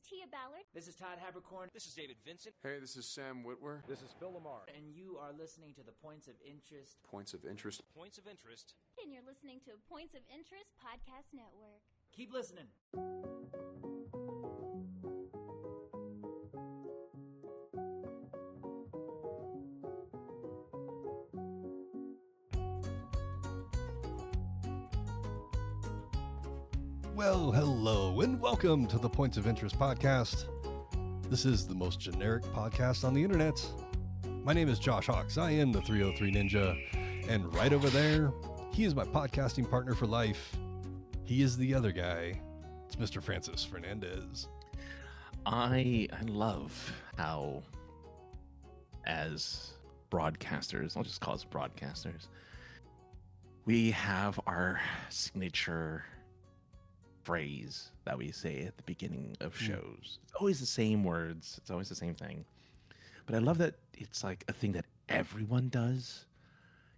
Tia Ballard. This is Todd Habercorn. This is David Vincent. Hey, this is Sam Whitwer. This is Phil Lamar. And you are listening to the Points of Interest. Points of Interest. Points of Interest. And you're listening to Points of Interest Podcast Network. Keep listening. Well, hello, and welcome to the Points of Interest podcast. This is the most generic podcast on the internet. My name is Josh Hawks. I am the 303 Ninja, and right over there, he is my podcasting partner for life. He is the other guy. It's Mr. Francis Fernandez. I love how, as broadcasters, I'll just call us broadcasters, we have our signature phrase that we say at the beginning of shows. It's always the same words. It's always the same thing. But I love that it's like a thing that everyone does.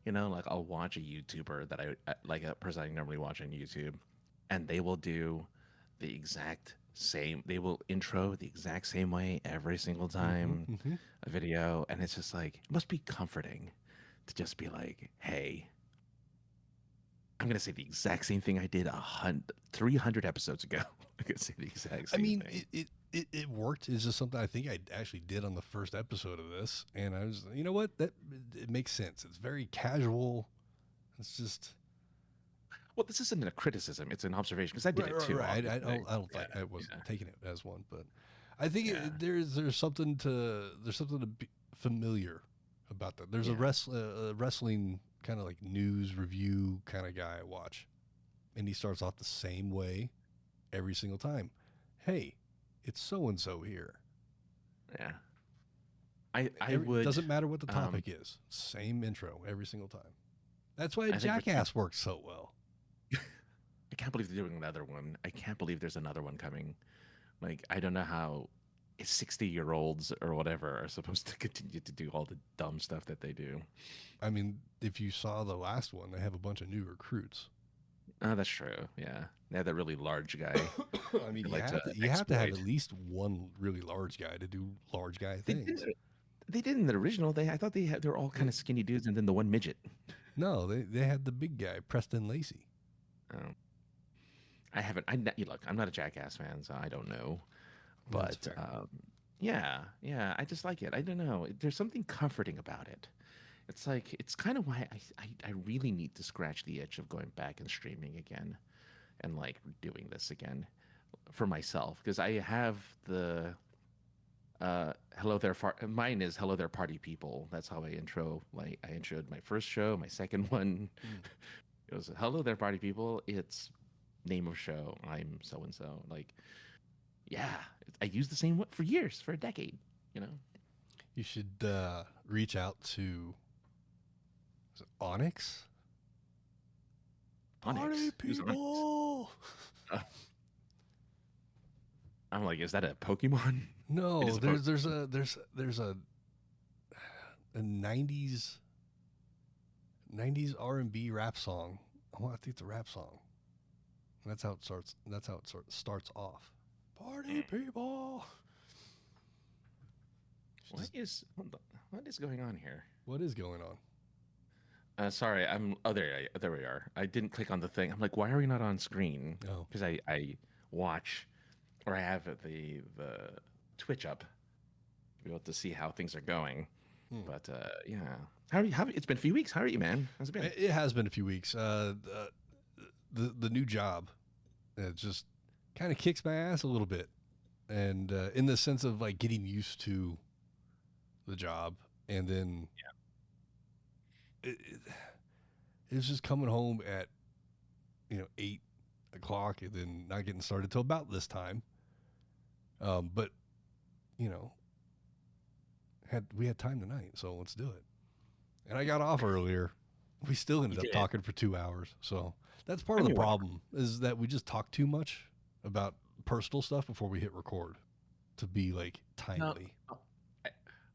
You know, like I'll watch a YouTuber that I like, a person I normally watch on YouTube, and they will do the exact same. They will intro the exact same way every single time a video. And it's just like, it must be comforting to just be like, hey, I'm going to say the exact same thing I did 300 episodes ago. I'm going to say the exact same thing. It worked. It's just something I think I actually did on the first episode of this. And I was, you know what? It makes sense. It's very casual. It's just... Well, this isn't a criticism. It's an observation, because I did it too. Right. I don't think I wasn't taking it as one, but I think there's something to be familiar about that. There's a wrestling kind of like news review kind of guy I watch, and he starts off the same way every single time. Hey, it's so and so here. Yeah, I would. Doesn't matter what the topic is. Same intro every single time. That's why Jackass works so well. I can't believe they're doing another one. I can't believe there's another one coming. Like, I don't know how 60-year-olds or whatever are supposed to continue to do all the dumb stuff that they do. I mean, if you saw the last one, they have a bunch of new recruits. Oh, that's true. Yeah, they have that really large guy. I mean, you have to have at least one really large guy to do large guy things. They did in the original. I thought they were all kind of skinny dudes, and then the one midget. No, they had the big guy, Preston Lacey. Oh, I haven't. Look, I'm not a Jackass fan, so I don't know. But yeah, I just like it. I don't know. There's something comforting about it. It's like, it's kind of why I really need to scratch the itch of going back and streaming again, and like doing this again for myself, because I have the hello there. Mine is hello there, party people. That's how I intro. Like, I introed my first show, my second one. It was hello there, party people. It's name of show. I'm so and so. Like. Yeah, I used the same one for years, for a decade, you know. You should reach out to Onyx? Party people! I'm like, is that a Pokemon? No, there's a 90s R&B rap song. Oh, I think it's a rap song. That's how it starts. That's how it starts off. Party people. What is going on here? What is going on? Sorry, there we are. I didn't click on the thing. I'm like, why are we not on screen? Oh. Because I watch, or I have the Twitch up to be able to see how things are going. But yeah, it's been a few weeks. How are you, man? How's it been? It has been a few weeks. The new job, it just kind of kicks my ass a little bit, and in the sense of like getting used to the job, and then it was just coming home at 8 o'clock, and then not getting started till about this time. But we had time tonight, so let's do it. And I got off earlier. We still ended up talking for 2 hours, so that's part of the problem, is that we just talk too much about personal stuff before we hit record to be like timely. No,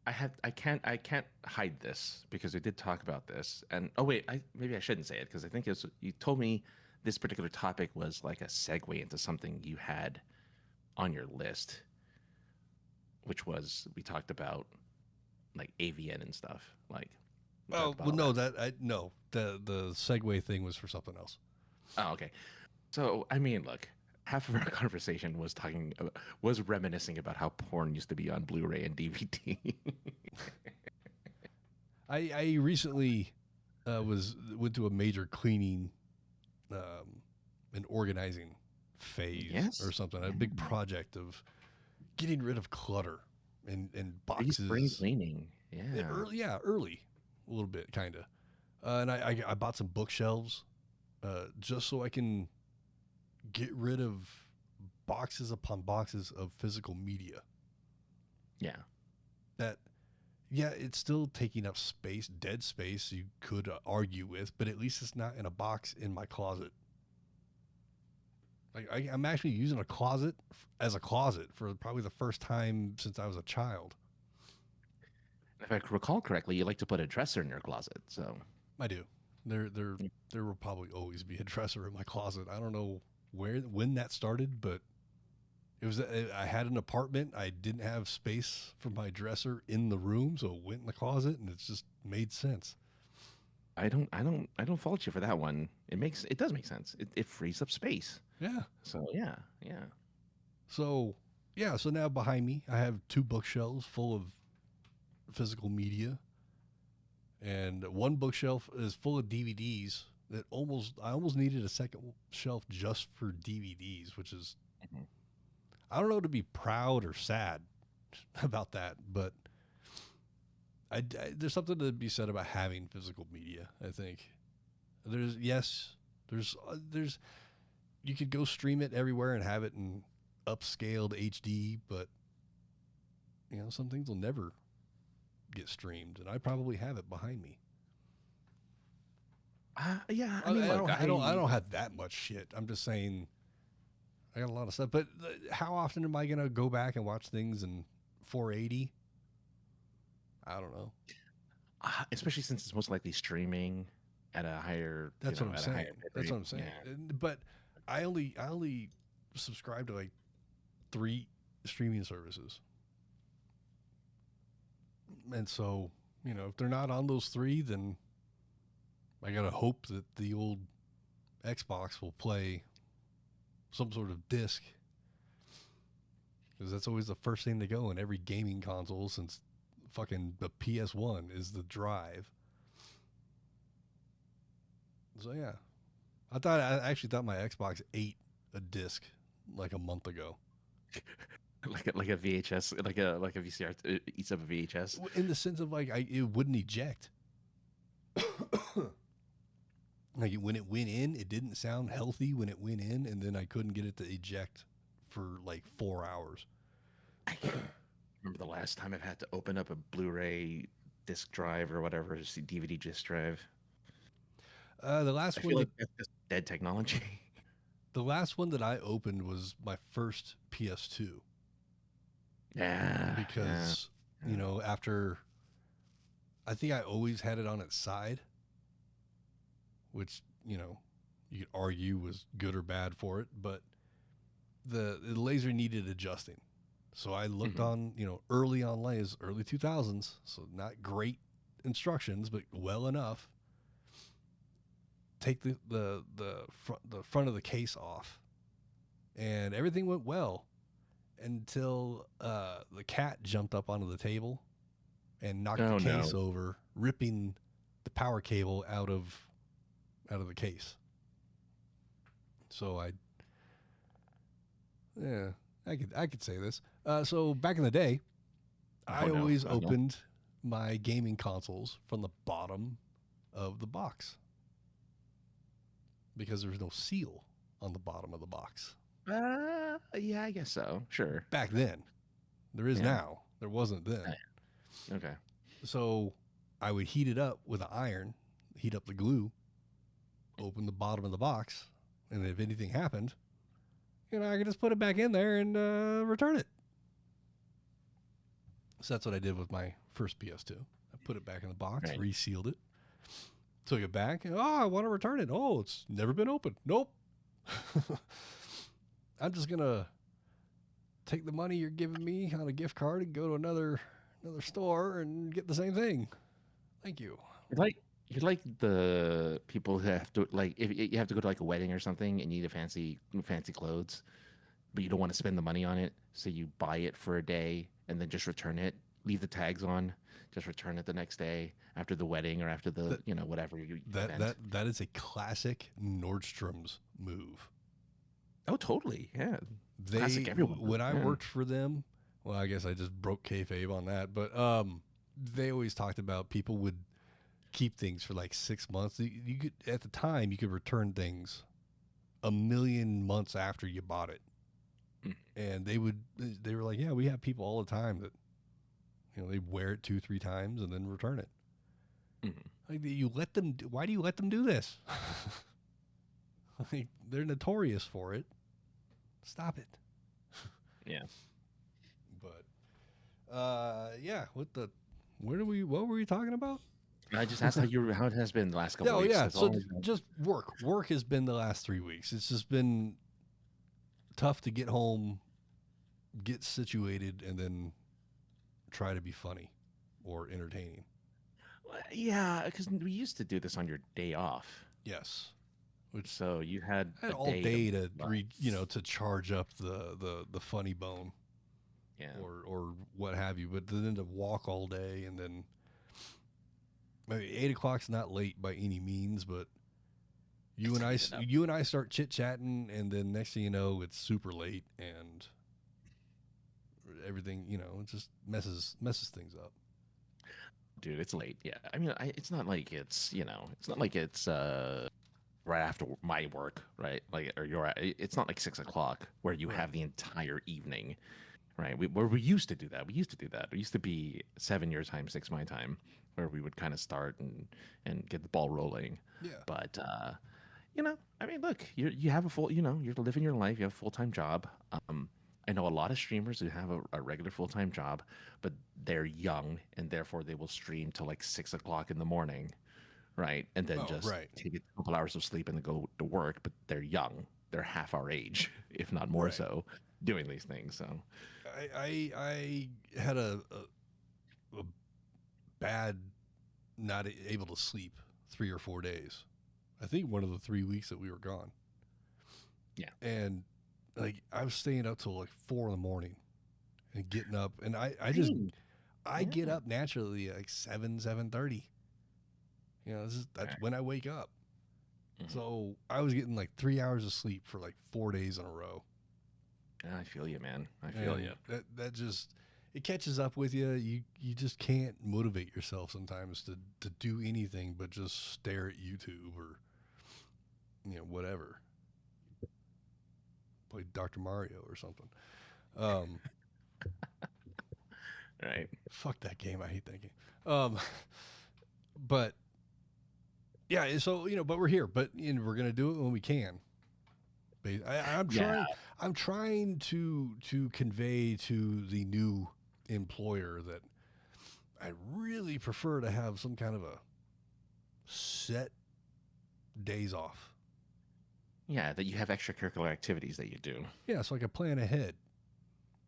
I can't hide this, because we did talk about this. And maybe I shouldn't say it, because I think you told me this particular topic was like a segue into something you had on your list. which was we talked about like AVN and stuff. Like, Oh well, no, the segue thing was for something else. Oh, okay. So I mean, look, half of our conversation was reminiscing about how porn used to be on Blu-ray and DVD. I recently went to a major cleaning and organizing phase or something. A big project of getting rid of clutter and boxes. Spring cleaning. Yeah. Early. A little bit, kind of. And I bought some bookshelves just so I can get rid of boxes upon boxes of physical media. Yeah. It's still taking up space, dead space you could argue with, but at least it's not in a box in my closet. Like I'm actually using a closet as a closet for probably the first time since I was a child. If I recall correctly, you like to put a dresser in your closet, so I do. There will probably always be a dresser in my closet. I don't know when that started, but I had an apartment. I didn't have space for my dresser in the room, so it went in the closet, and it just made sense. I don't fault you for that one. It does make sense. It frees up space. Yeah. So yeah. So now behind me, I have 2 bookshelves full of physical media, and one bookshelf is full of DVDs that I almost needed a second shelf just for DVDs, which is, I don't know to be proud or sad about that, but there's something to be said about having physical media. I think there's you could go stream it everywhere and have it in upscaled HD, but some things will never get streamed, and I probably have it behind me. Yeah, I mean, I don't have that much shit. I'm just saying I got a lot of stuff, but how often am I going to go back and watch things in 480? I don't know. Especially since it's most likely streaming at a higher. That's what I'm saying. That's what I'm saying. Yeah. But I only subscribe to like 3 streaming services. And so, if they're not on those 3, then I got to hope that the old Xbox will play some sort of disc. Because that's always the first thing to go in every gaming console since fucking the PS1 is the drive. So, yeah. I actually thought my Xbox ate a disc like a month ago. like a VHS, like a VCR eats up a VHS. In the sense of it wouldn't eject. Like when it went in, it didn't sound healthy when it went in, and then I couldn't get it to eject for like 4 hours. I remember the last time I've had to open up a Blu-ray disc drive or whatever, DVD disc drive. The last I one, feel like that's just dead technology. The last one that I opened was my first PS2. Yeah, because after, I think I always had it on its side, which you could argue was good or bad for it, but the laser needed adjusting. So I looked on, early online, is early 2000s, so not great instructions, but well enough. Take the front of the case off, and everything went well until the cat jumped up onto the table and knocked the case over, ripping the power cable out of the case. So I could say this. So back in the day, I always opened my gaming consoles from the bottom of the box because there was no seal on the bottom of the box. Yeah, I guess so. Sure. Back then. There is now. There wasn't then. Okay. So I would heat it up with an iron, heat up the glue, open the bottom of the box, and if anything happened, I could just put it back in there and return it. So that's what I did with my first PS2. I put it back in the box, resealed it, took it back, and I want to return it. Oh, it's never been opened. Nope. I'm just going to take the money you're giving me on a gift card and go to another store and get the same thing. Thank you. You're like the people who have to, like, if you have to go to like a wedding or something and you need a fancy clothes, but you don't want to spend the money on it, so you buy it for a day and then just return it, leave the tags on, just return it the next day after the wedding or after the whatever you event. That is a classic Nordstrom's move. Oh, totally. Yeah. Classic everyone. When I worked for them, well, I guess I just broke kayfabe on that, but they always talked about people would keep things for like 6 months. You could, at the time, you could return things 1,000,000 months after you bought it. And they were like, yeah, we have people all the time that, they wear it 2-3 times and then return it. Like, you let them, why do you let them do this? Like, they're notorious for it. Stop it. Yeah. But, yeah, what were we talking about? I just asked how it has been the last couple of weeks. Yeah. So just work. Work has been the last 3 weeks. It's just been tough to get home, get situated, and then try to be funny or entertaining. Yeah, because we used to do this on your day off. Yes. So you had all day to to charge up the funny bone. Yeah. Or what have you. But then to walk all day and then 8 o'clock's not late by any means, but you and I start chit-chatting, and then next thing you know, it's super late, and everything, it just messes things up. Dude, it's late. Yeah. I mean, it's not like it's right after my work, right? Like, it's not like 6 o'clock where you have the entire evening, right? We used to do that. We used to be 7 your time, 6 my time, where we would kind of start and get the ball rolling. Yeah. But, I mean, look, you have a full, you're living your life. You have a full-time job. I know a lot of streamers who have a regular full-time job, but they're young, and therefore they will stream till like 6 o'clock in the morning, right? And then take a couple hours of sleep and then go to work. But they're young; they're half our age, if not more so, doing these things. So, I had a bad, not able to sleep 3 or 4 days. I think one of the 3 weeks that we were gone. Yeah, and like I was staying up till like 4 a.m. and getting up, and I get up naturally like 7:30. That's when I wake up. Mm-hmm. So I was getting like 3 hours of sleep for like 4 days in a row. I feel you, man. I feel you. That just, it catches up with you. You just can't motivate yourself sometimes to do anything but just stare at YouTube or whatever. Play Dr. Mario or something. Right. Fuck that game. I hate that game. But yeah, so but we're here. But we're gonna do it when we can. I'm trying to convey to the new employer that I really prefer to have some kind of a set days off. Yeah, that you have extracurricular activities that you do. Yeah, so I can plan ahead.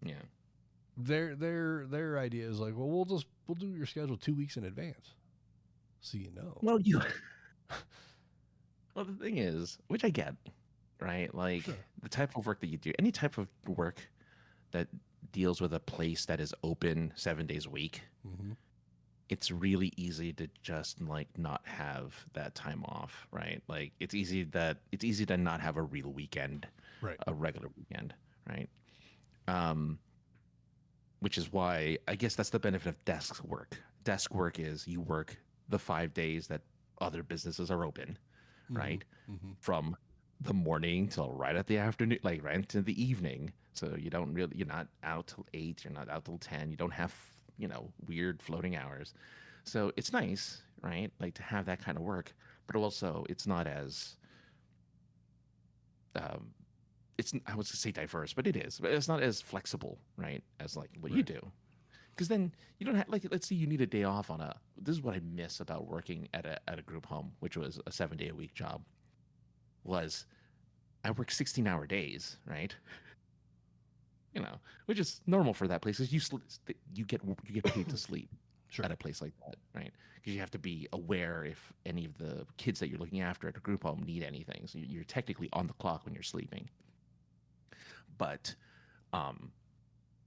Yeah. Their idea is like, well, we'll do your schedule 2 weeks in advance, so you know. Well, the thing is, which I get, right? Like Sure. The type of work that you do, any type of work that deals with a place that is open 7 days a week, Mm-hmm. it's really easy to just like not have that time off, right? Like it's easy to not have a real weekend, Right. a regular weekend, right? Which is why I guess that's the benefit of desk work. Desk work is you work the 5 days that other businesses are open, right? Mm-hmm. From the morning till right at the afternoon, like right into the evening. So you're not out till 8, you're not out till 10, you don't have, weird floating hours. So it's nice, right? Like to have that kind of work, but also it's not as, I was to say diverse, but it is, but it's not as flexible, right? As like what you do. Because then you don't have, like, let's say you need a day off this is what I miss about working at a group home, which was a 7-day-a-week job, was I work 16-hour days, right? which is normal for that place. Is you get paid to sleep Sure. at a place like that, right? Because you have to be aware if any of the kids that you're looking after at a group home need anything. So you're technically on the clock when you're sleeping. But,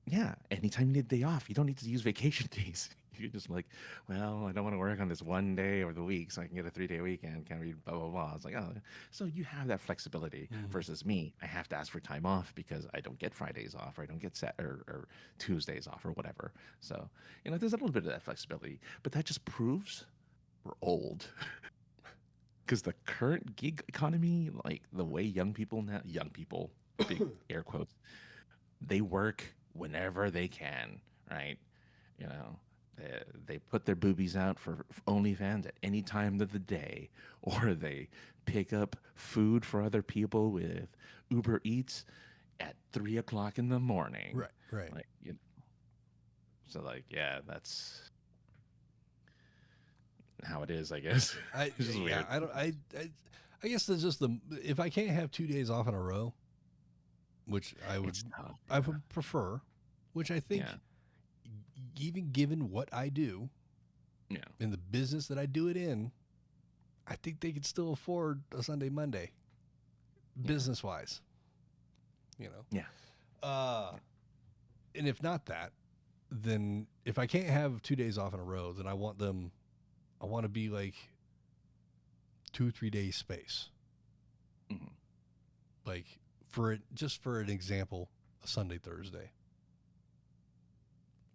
yeah, anytime you need a day off, you don't need to use vacation days. You're just like, well, I don't want to work on this one day of the week, so I can get a 3-day weekend. Can we blah blah blah? It's like, oh, so you have that flexibility. Versus me, I have to ask for time off because I don't get Fridays off, or I don't get or Tuesdays off, or whatever. So there's a little bit of that flexibility, but that just proves we're old. Because the current gig economy, like the way young people, big air quotes, they work whenever they can, right? They put their boobies out for OnlyFans at any time of the day, or they pick up food for other people with Uber Eats at 3:00 in the morning. Right. Like, so like, yeah, that's how it is, I guess. It's just weird. I guess that's just if I can't have 2 days off in a row, which I would prefer, which I think. Yeah. Even given what I do, in the business that I do it in, I think they could still afford a Sunday, Monday, business wise. Yeah. And if not that, then if I can't have 2 days off in a row, then I want to be like 2-3 days space. Mm-hmm. Like just for an example, a Sunday, Thursday.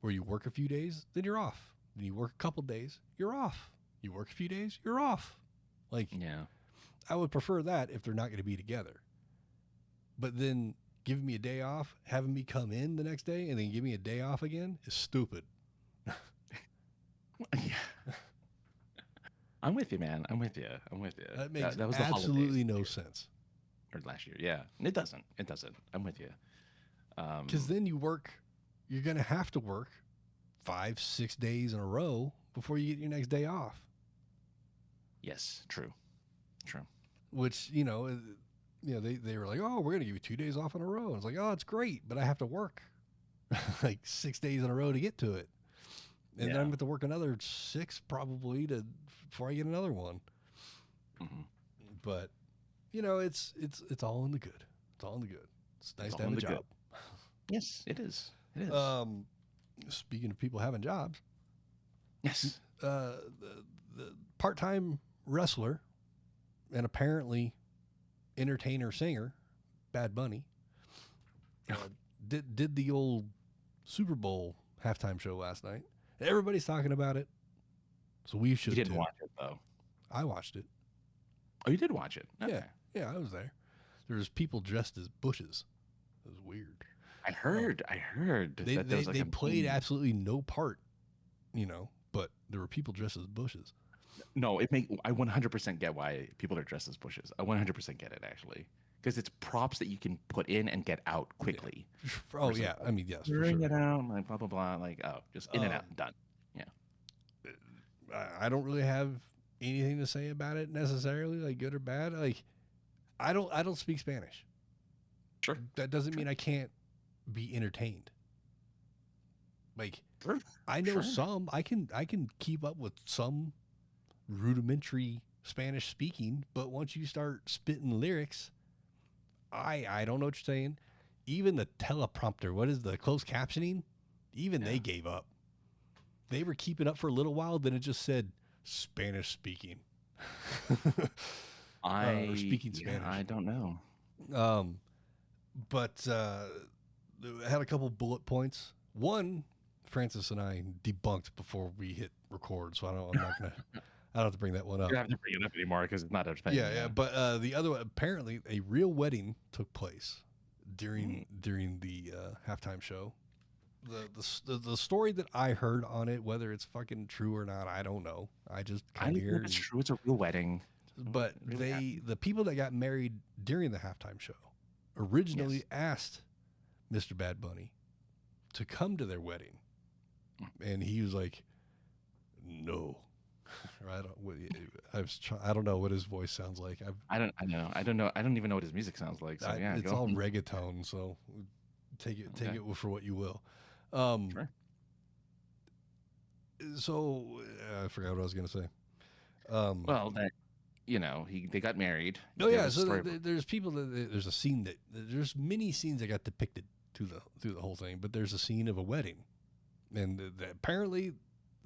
Where you work a few days, then you're off. Then you work a couple days, you're off. You work a few days, you're off. Like, yeah, I would prefer that if they're not going to be together. But then giving me a day off, having me come in the next day, and then give me a day off again is stupid. Yeah. I'm with you, man. I'm with you. That makes that was the absolutely holidays no year. sense. Or last year, yeah. It doesn't. I'm with you. Because then you're going to have to work 5-6 days in a row before you get your next day off. Yes, true. Which, they were like, oh, we're going to give you 2 days off in a row. And it's like, oh, it's great, but I have to work like 6 days in a row to get to it. And then I'm going to work another 6 probably before I get another one. Mm-hmm. But, it's all in the good. It's all in the good. It's nice to have a job. Good. Yes, it is. Speaking of people having jobs, yes, the part-time wrestler and apparently entertainer singer, Bad Bunny, did the old Super Bowl halftime show last night. Everybody's talking about it, so we should. You didn't watch it though. I watched it. Oh, you did watch it? Okay. Yeah, I was there. There's people dressed as bushes. It was weird. I heard. They played absolutely no part, but there were people dressed as bushes. No, I 100% get why people are dressed as bushes. I 100% get it, actually. Because it's props that you can put in and get out quickly. Yeah. Oh, yeah. I mean, yes. Bring it out, like, blah, blah, blah. Like, just in and out, done. Yeah. I don't really have anything to say about it necessarily, like good or bad. Like, I don't speak Spanish. Sure. That doesn't mean I can't be entertained. Like, I know some. I can keep up with some rudimentary Spanish speaking, but once you start spitting lyrics, I don't know what you're saying. Even the teleprompter, what is the closed captioning? Even they gave up. They were keeping up for a little while, then it just said Spanish speaking. Or speaking Spanish. I don't know. But I had a couple bullet points. One, Francis and I debunked before we hit record, so I don't have to bring that one up. You don't have to bring it up anymore because it's not a thing. Yeah. But the other one, apparently a real wedding took place during the halftime show. The story that I heard on it, whether it's fucking true or not, I don't know. I just come here. It's true. It's a real wedding. But the people that got married during the halftime show originally asked Mr. Bad Bunny to come to their wedding, and he was like, "No." I don't know what his voice sounds like. I don't know. I don't know. I don't even know what his music sounds like. So it's all reggaeton. So Take Okay. it for what you will. Sure. So I forgot what I was going to say. Well, that they got married. Oh There yeah, was a so story there's people there's a scene there's many scenes that got depicted through the whole thing, but there's a scene of a wedding, and apparently,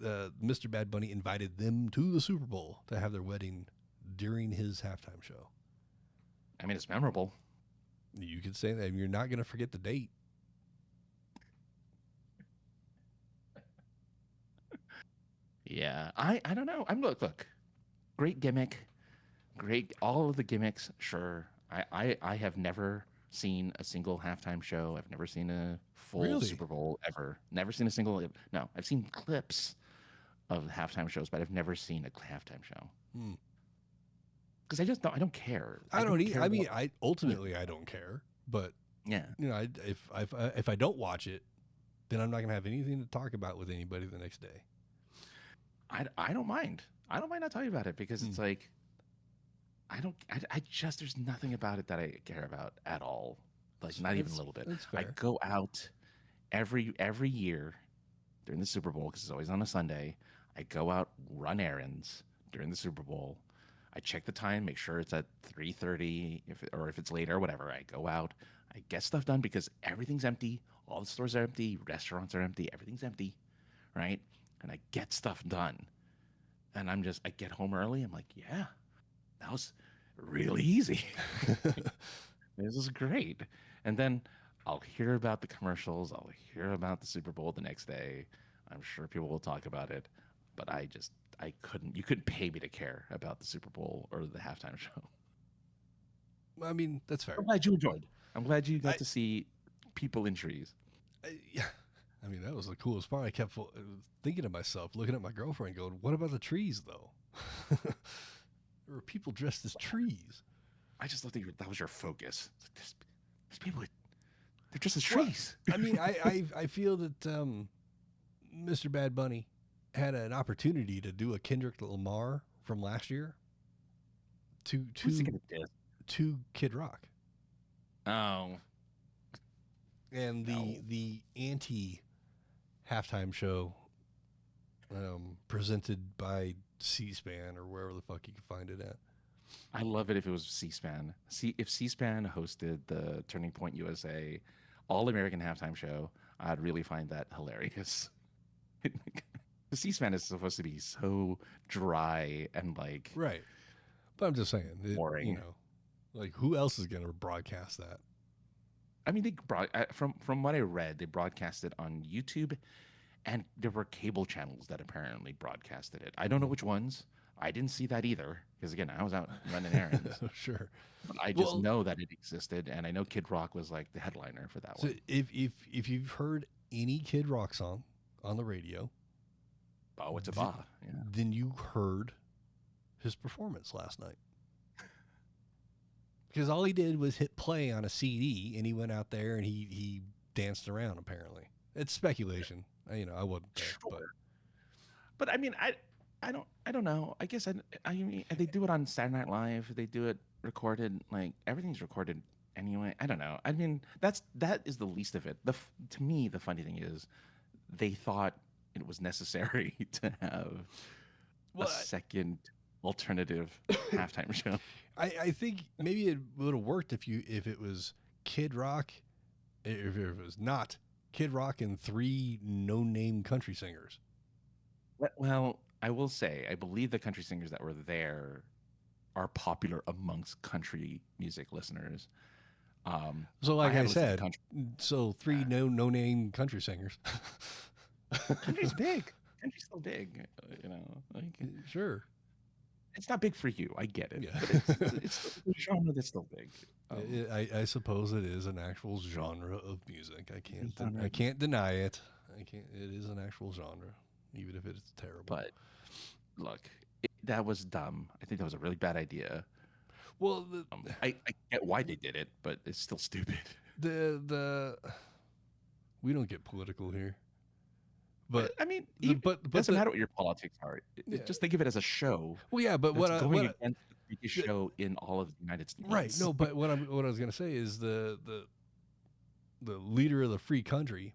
Mr. Bad Bunny invited them to the Super Bowl to have their wedding during his halftime show. I mean, it's memorable. You could say that you're not going to forget the date. Yeah, I don't know. Look, great gimmick, great all of the gimmicks. Sure, I have never seen a single halftime show. I've never seen a full Really? Super Bowl ever. Never seen a single. No, I've seen clips of halftime shows, but I've never seen a halftime show. Hmm. Because I don't care. I don't care I mean, about- I ultimately I don't care, but yeah. if I don't watch it, then I'm not going to have anything to talk about with anybody the next day. I don't mind. I don't mind not talking about it because it's like I just there's nothing about it that I care about at all. Like not even a little bit. That's I fair. go out every year during the Super Bowl because it's always on a Sunday. I go out, run errands during the Super Bowl. I check the time, make sure it's at 3:30, if it's later or whatever. I go out, I get stuff done because everything's empty. All the stores are empty, restaurants are empty, everything's empty, right? And I get stuff done. And I get home early. I'm like, yeah, that was really easy. This is great. And then I'll hear about the commercials. I'll hear about the Super Bowl the next day. I'm sure people will talk about it, but you couldn't pay me to care about the Super Bowl or the halftime show. I mean, that's fair. I'm glad you enjoyed. I'm glad you got to see people in trees. Yeah. I mean, that was the coolest part. I kept thinking to myself, looking at my girlfriend, going, "What about the trees, though? There were people dressed as trees." I just thought that was your focus. There's people, they're just as trees. I mean, I feel that Mr. Bad Bunny had an opportunity to do a Kendrick Lamar from last year to Kid Rock. Oh, And the anti halftime show presented by C-SPAN or wherever the fuck you can find it at. I love it if it was C-SPAN. If C-SPAN hosted the Turning Point USA All-American Halftime Show, I'd really find that hilarious. The C-SPAN is supposed to be so dry and like Right. But I'm just saying, boring. Like who else is going to broadcast that? I mean, from what I read, they broadcast it on YouTube, and there were cable channels that apparently broadcasted it. I don't know which ones. I didn't see that either because again, I was out running errands. Sure. But I just know that it existed, and I know Kid Rock was like the headliner for that So one. if you've heard any Kid Rock song on the radio, Oh, it's a ba. Yeah. then you heard his performance last night. Because all he did was hit play on a CD, and he went out there and he danced around. Apparently, it's speculation. I wasn't there, Sure. But I mean, I don't know. I guess I mean they do it on Saturday Night Live. They do it recorded. Like everything's recorded anyway. I don't know. I mean that is the least of it. To me, the funny thing is they thought it was necessary to have a second alternative halftime show. I think maybe it would have worked if it was Kid Rock, if it was not Kid Rock and 3 no-name country singers. Well, I will say, I believe the country singers that were there are popular amongst country music listeners. So, like I haven't listened to said, country. so 3 no-name country singers. Country's big. Country's still big. Like Sure. it's not big for you. I get it. Yeah. But it's a genre that's still big. I suppose it is an actual genre of music. I can't deny it. It is an actual genre, even if it's terrible. But look, that was dumb. I think that was a really bad idea. Well, I get why they did it, but it's still stupid. We don't get political here. But I mean, but it doesn't matter what your politics are. Just think of it as a show. Well, yeah, but That's going against the biggest show in all of the United States. Right. No, but what I was going to say is the the leader of the free country,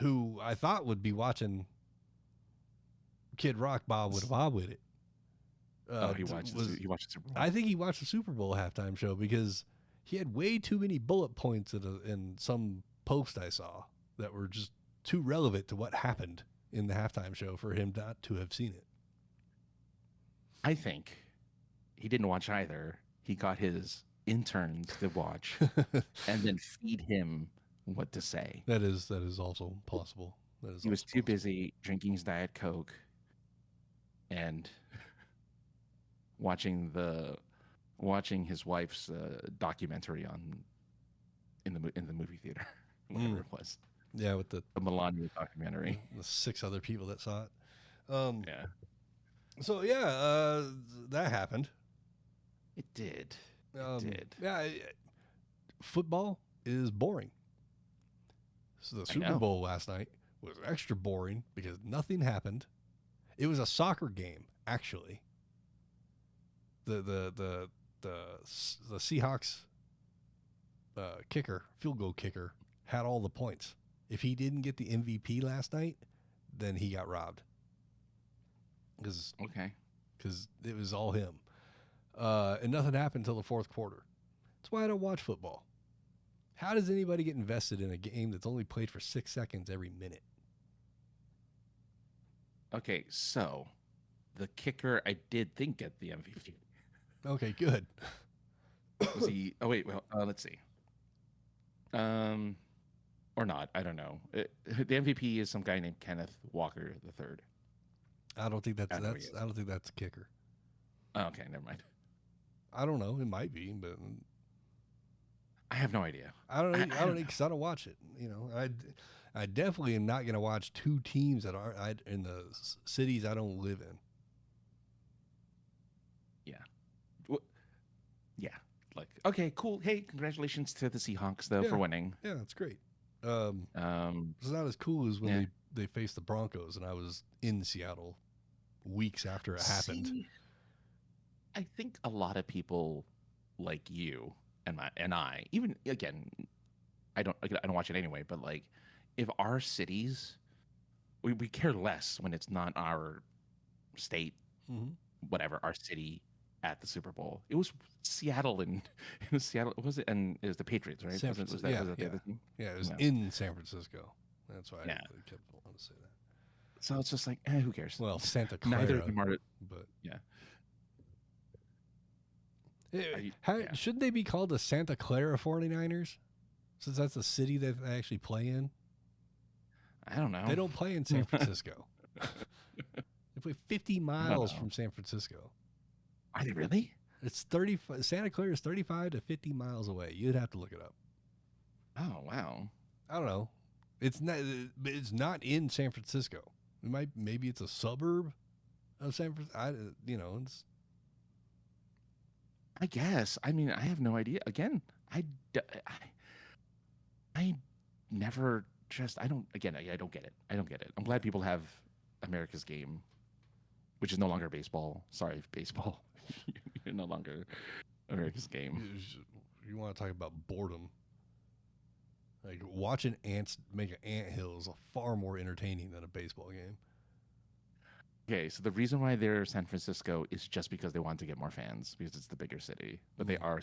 who I thought would be watching Kid Rock Bob with it. He watched the Super Bowl. I think he watched the Super Bowl halftime show because he had way too many bullet points in some post I saw that were just too relevant to what happened in the halftime show for him not to have seen it. I think he didn't watch either. He got his interns to watch and then feed him what to say. That is also possible. He was too busy drinking his Diet Coke and watching his wife's documentary in the movie theater, whatever it was. Yeah, with the Melania documentary. The 6 other people that saw it. Yeah. So yeah, that happened. It did. Yeah, football is boring. So the Super Bowl last night was extra boring because nothing happened. It was a soccer game, actually. The Seahawks field goal kicker, had all the points. If he didn't get the MVP last night, then he got robbed. Because it was all him. And nothing happened until the fourth quarter. That's why I don't watch football. How does anybody get invested in a game that's only played for 6 seconds every minute? Okay, so the kicker I did think get the MVP. Okay, good. Was he? Oh wait, well, let's see. Or not? I don't know. The MVP is some guy named Kenneth Walker III. I don't think that's a kicker. Oh, okay, never mind. I don't know. It might be, but I have no idea. I don't know because I don't watch it. You know, I definitely am not going to watch 2 teams that are in the cities I don't live in. Yeah. Like, okay, cool. Hey, congratulations to the Seahawks though for winning. Yeah, that's great. It's not as cool as when they faced the Broncos and I was in Seattle weeks after it happened. I think a lot of people like you and I, even again, I don't watch it anyway, but like if our cities, we care less when it's not our state, whatever, our city at the Super Bowl. It was Seattle and it was Seattle. Was it? And it was the Patriots, right? San was Francisco. that the other team? Yeah, it was in San Francisco. That's why I kept wanting to say that. So it's just like, who cares? Well, Santa Clara. Neither of them are, but yeah. Shouldn't they be called the Santa Clara 49ers? Since that's a city that they actually play in? I don't know. They don't play in San Francisco. They play 50 miles from San Francisco. Are they really? It's Santa Clara is 35 to 50 miles away. You'd have to look it up. Oh, wow. I don't know. It's not in San Francisco. Maybe it's a suburb of San Francisco. I guess. I mean, I have no idea. Again, I never I don't get it. I don't get it. I'm glad people have America's game, which is no longer baseball. Sorry, baseball. You're no longer America's game. You want to talk about boredom. Like watching ants make an anthill is far more entertaining than a baseball game. Okay, so the reason why they're San Francisco is just because they want to get more fans because it's the bigger city. But they are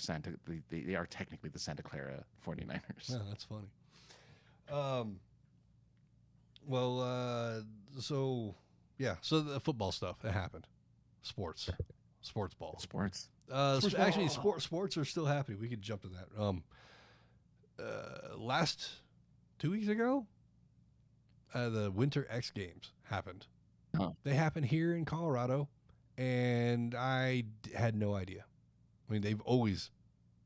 they are technically the Santa Clara 49ers. Yeah, that's funny. So the football stuff that happened. Sports ball. Sports. Actually, sports are still happening. We could jump to that. Last 2 weeks ago, the Winter X Games happened. Oh. They happened here in Colorado, and I had no idea. I mean,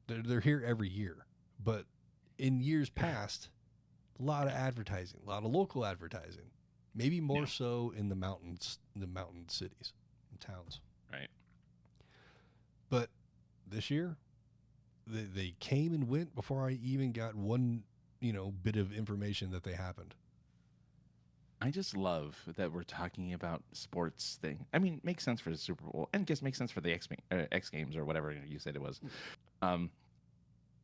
they're here every year, but in years past, a lot of advertising, a lot of local advertising, maybe more so in the mountains, the mountain cities and towns. Right. But this year, they came and went before I even got one, bit of information that they happened. I just love that we're talking about sports thing. I mean, makes sense for the Super Bowl, and I guess makes sense for the X Games or whatever you said it was.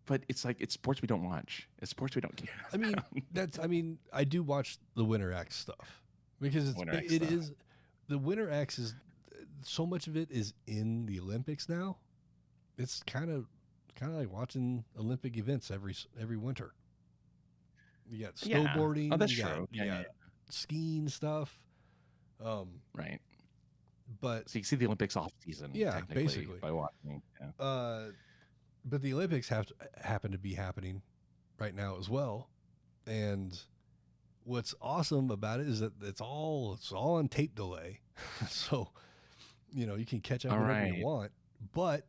but it's like it's sports we don't watch. It's sports we don't care. I mean, I do watch the Winter X stuff because it is the Winter X is so much of it is in the Olympics now. It's kind of like watching Olympic events every winter. You got snowboarding. Oh, that's you true. got skiing stuff. Right. But so you see the Olympics off season. Yeah, basically by watching. Yeah. But the Olympics happen to be happening right now as well, and what's awesome about it is that it's all on tape delay, so you can catch up whenever you want. But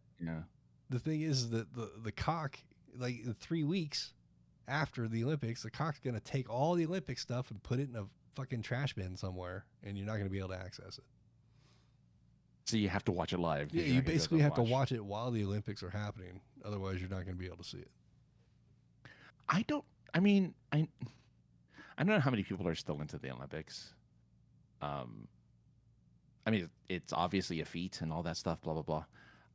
the thing is that the cock, like in 3 weeks after the Olympics, the cock's gonna take all the Olympic stuff and put it in a fucking trash bin somewhere, and you're not gonna be able to access it. So you have to watch it live. Yeah, you basically have to watch it while the Olympics are happening. Otherwise, you're not going to be able to see it. I don't know how many people are still into the Olympics. I mean, it's obviously a feat and all that stuff, blah, blah, blah.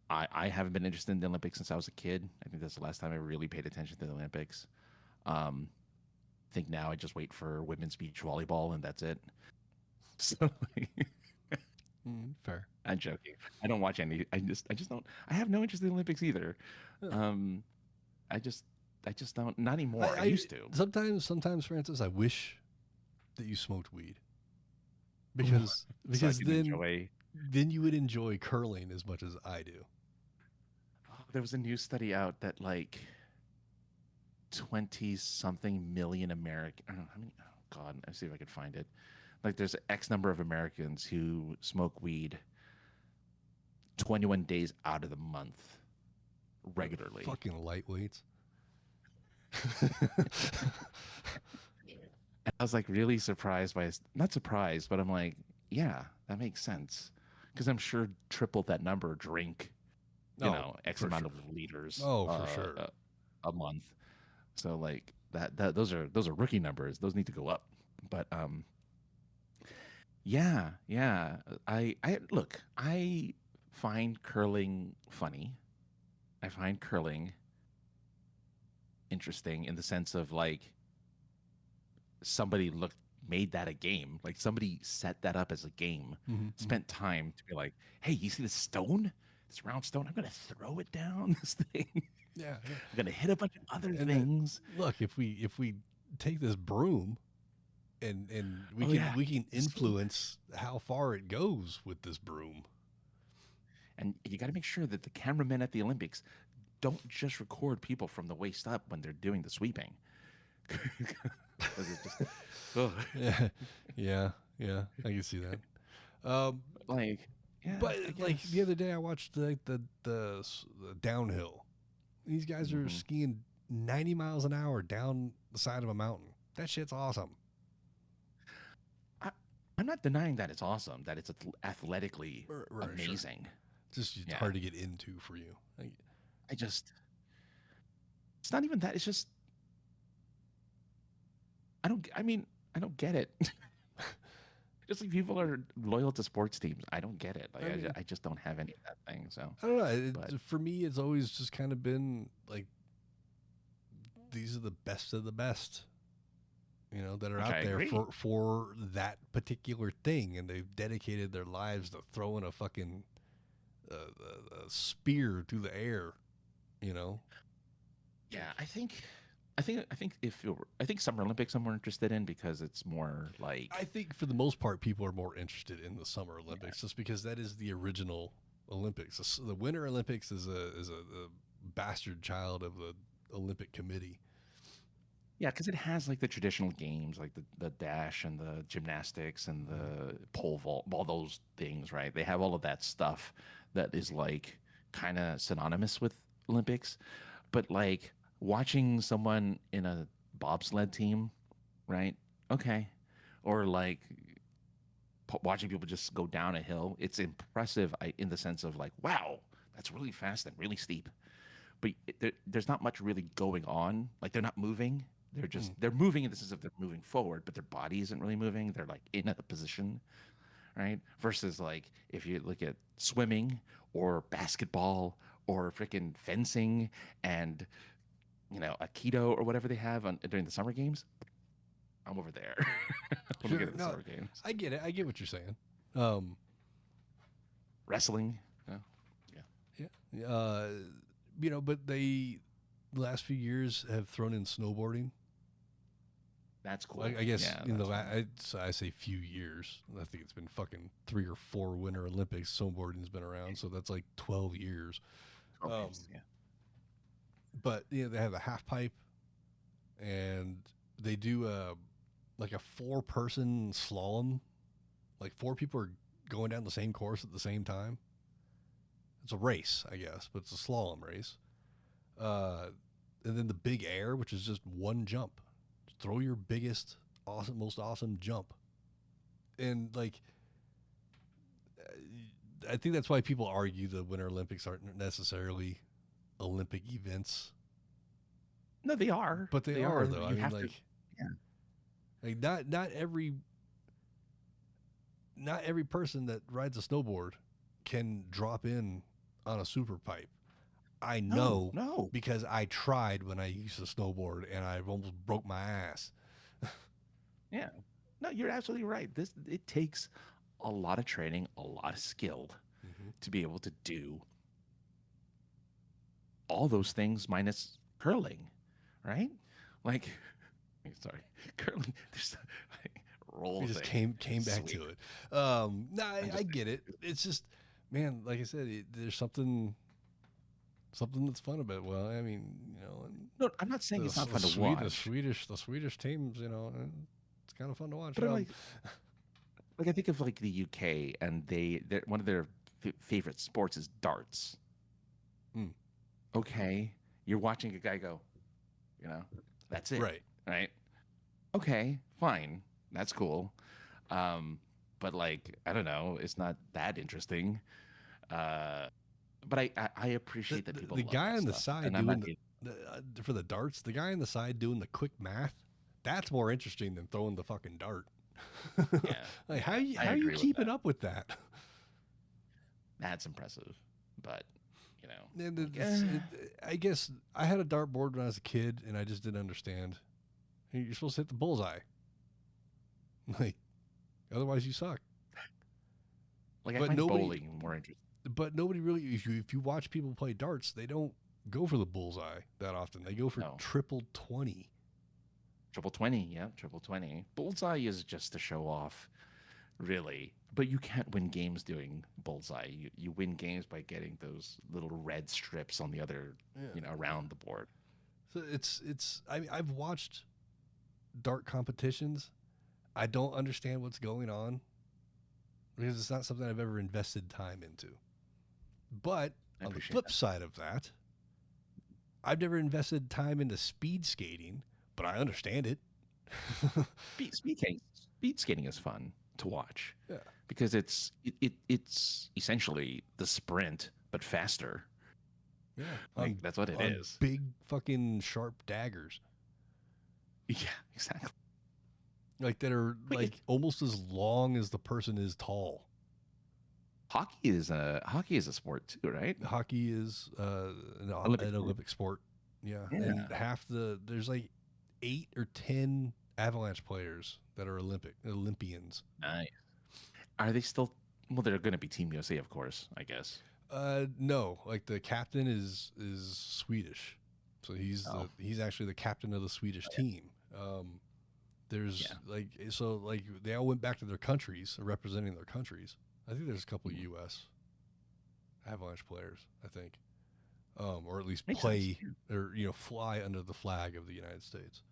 I haven't been interested in the Olympics since I was a kid. I think that's the last time I really paid attention to the Olympics. I think now I just wait for women's beach volleyball and that's it. So fair. I'm joking. I don't watch any. I just don't. I have no interest in the Olympics either. I just don't. Not anymore. I used to. Sometimes, Francis, I wish that you smoked weed because then you would enjoy curling as much as I do. There was a new study out that like 20-something million American. I don't know how many. Oh God, let's see if I can find it. Like there's X number of Americans who smoke weed 21 days out of the month regularly. Fucking lightweights. I was like really surprised not surprised, but I'm like, yeah, that makes sense. Because I'm sure triple that number drink, X amount of liters. Oh, for sure. A month. So like that those are rookie numbers. Those need to go up. But yeah. I look, I find curling funny. I find curling interesting in the sense of like somebody made that a game. Like somebody set that up as a game, spent time to be like, hey, you see this stone? This round stone? I'm going to throw it down this thing. Yeah. I'm going to hit a bunch of other things. Then, look, if we take this broom and we can influence how far it goes with this broom. And you got to make sure that the cameramen at the Olympics don't just record people from the waist up when they're doing the sweeping. Yeah, I can see that. But like the other day, I watched the downhill. These guys are skiing 90 miles an hour down the side of a mountain. That shit's awesome. I'm not denying that it's awesome, that it's athletically amazing. Sure. It's hard to get into for you. It's not even that. It's just, I don't get it. Just like people are loyal to sports teams. I don't get it. Like I just don't have any of that thing. So I don't know. For me, it's always just kind of been like, these are the best of the best, that are out there for that particular thing. And they've dedicated their lives to throwing a fucking a spear through the air, Yeah, I think Summer Olympics I'm more interested in because it's more like, I think for the most part people are more interested in the Summer Olympics just because that is the original Olympics. The Winter Olympics is a bastard child of the Olympic Committee. Yeah, because it has like the traditional games, like the dash and the gymnastics and the pole vault, all those things, right? They have all of that stuff that is like kind of synonymous with Olympics, but like watching someone in a bobsled team, right? Okay. Or like watching people just go down a hill. It's impressive in the sense of like, wow, that's really fast and really steep. But there's not much really going on. Like they're not moving. They're just, they're moving in the sense of they're moving forward, but their body isn't really moving. They're like in a position, right? Versus like if you look at swimming or basketball or freaking fencing and a keto or whatever they have during the summer games, I'm over there. When we get to the summer games. I get it. I get what you're saying. Wrestling. Yeah. But the last few years have thrown in snowboarding. That's cool. I guess fun. I say few years. I think it's been fucking 3 or 4 Winter Olympics. Snowboarding's been around, so that's like 12 years. Yeah. But they have a half pipe, and they do like a 4-person slalom. Like 4 people are going down the same course at the same time. It's a race, I guess, but it's a slalom race. And then the big air, which is just one jump. Just throw your biggest, most awesome jump. And like, I think that's why people argue the Winter Olympics aren't necessarily Olympic events. No, they are. But they are, though. You have to. Yeah. Like not every person that rides a snowboard can drop in on a super pipe. I know no. because I tried when I used to snowboard and I almost broke my ass. Yeah. No, you're absolutely right. It takes a lot of training, a lot of skill to be able to do all those things minus curling, right? Like, sorry, curling. There's roll. We just came back to it. I get it. It's just, man, like I said, there's something that's fun about it. Well, I mean, no, I'm not saying it's not fun to watch. The Swedish teams, it's kind of fun to watch. But like I think of like the UK, and they're one of their favorite sports is darts. Okay, you're watching a guy go, that's it, right? Okay, fine, that's cool, but like I don't know, it's not that interesting. But I appreciate that people. The love guy that on the stuff. side doing for the darts, the guy on the side doing the quick math, that's more interesting than throwing the fucking dart. Yeah, like how are you keeping up with that? That's impressive, but I guess I had a dartboard when I was a kid, and I just didn't understand. You're supposed to hit the bullseye. Like, otherwise you suck. Like, I find bowling more interesting. But nobody really, if you watch people play darts, they don't go for the bullseye that often. They go for triple 20. Triple 20, yeah, triple 20. Bullseye is just to show off, really. But you can't win games doing bullseye. You win games by getting those little red strips on the other, around the board. So I've watched dart competitions. I don't understand what's going on because it's not something I've ever invested time into. But on the flip side of that, I've never invested time into speed skating, but I understand it. Speed skating is fun to watch. Yeah. Because it's essentially the sprint but faster. Yeah. Like that's what it is. Big fucking sharp daggers. Yeah, exactly. Like that are almost as long as the person is tall. Hockey is a sport too, right? Hockey is an Olympic sport. Yeah. And there's like 8 or 10 avalanche players that are Olympians. Nice. Are they still? Well, they're going to be Team USA, of course, I guess. No, like the captain is Swedish, so he's actually the captain of the Swedish team. They all went back to their countries, representing their countries. I think there's a couple of U.S. avalanche players, I think, or at least play or fly under the flag of the United States.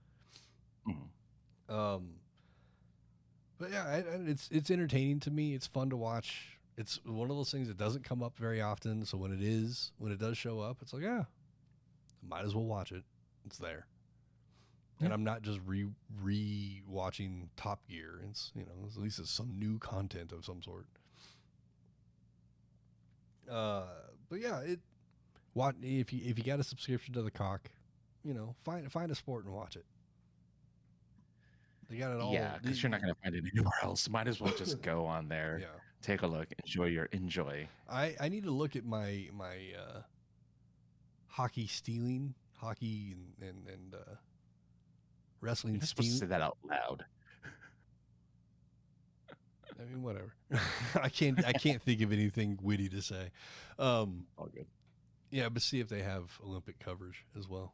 Mm-hmm. But yeah, it's entertaining to me. It's fun to watch. It's one of those things that doesn't come up very often. So when it does show up, it's like, yeah, might as well watch it. It's there. Yeah. And I'm not just re-watching Top Gear. It's, at least it's some new content of some sort. But yeah, if you got a subscription to the Cock, find a sport and watch it. They got it all. Yeah, because you're not going to find it anywhere else. Might as well just go on there, take a look, enjoy. I need to look at my hockey hockey and wrestling. You're not supposed to say that out loud. I mean, whatever. I can't think of anything witty to say. All good. Yeah, but see if they have Olympic coverage as well.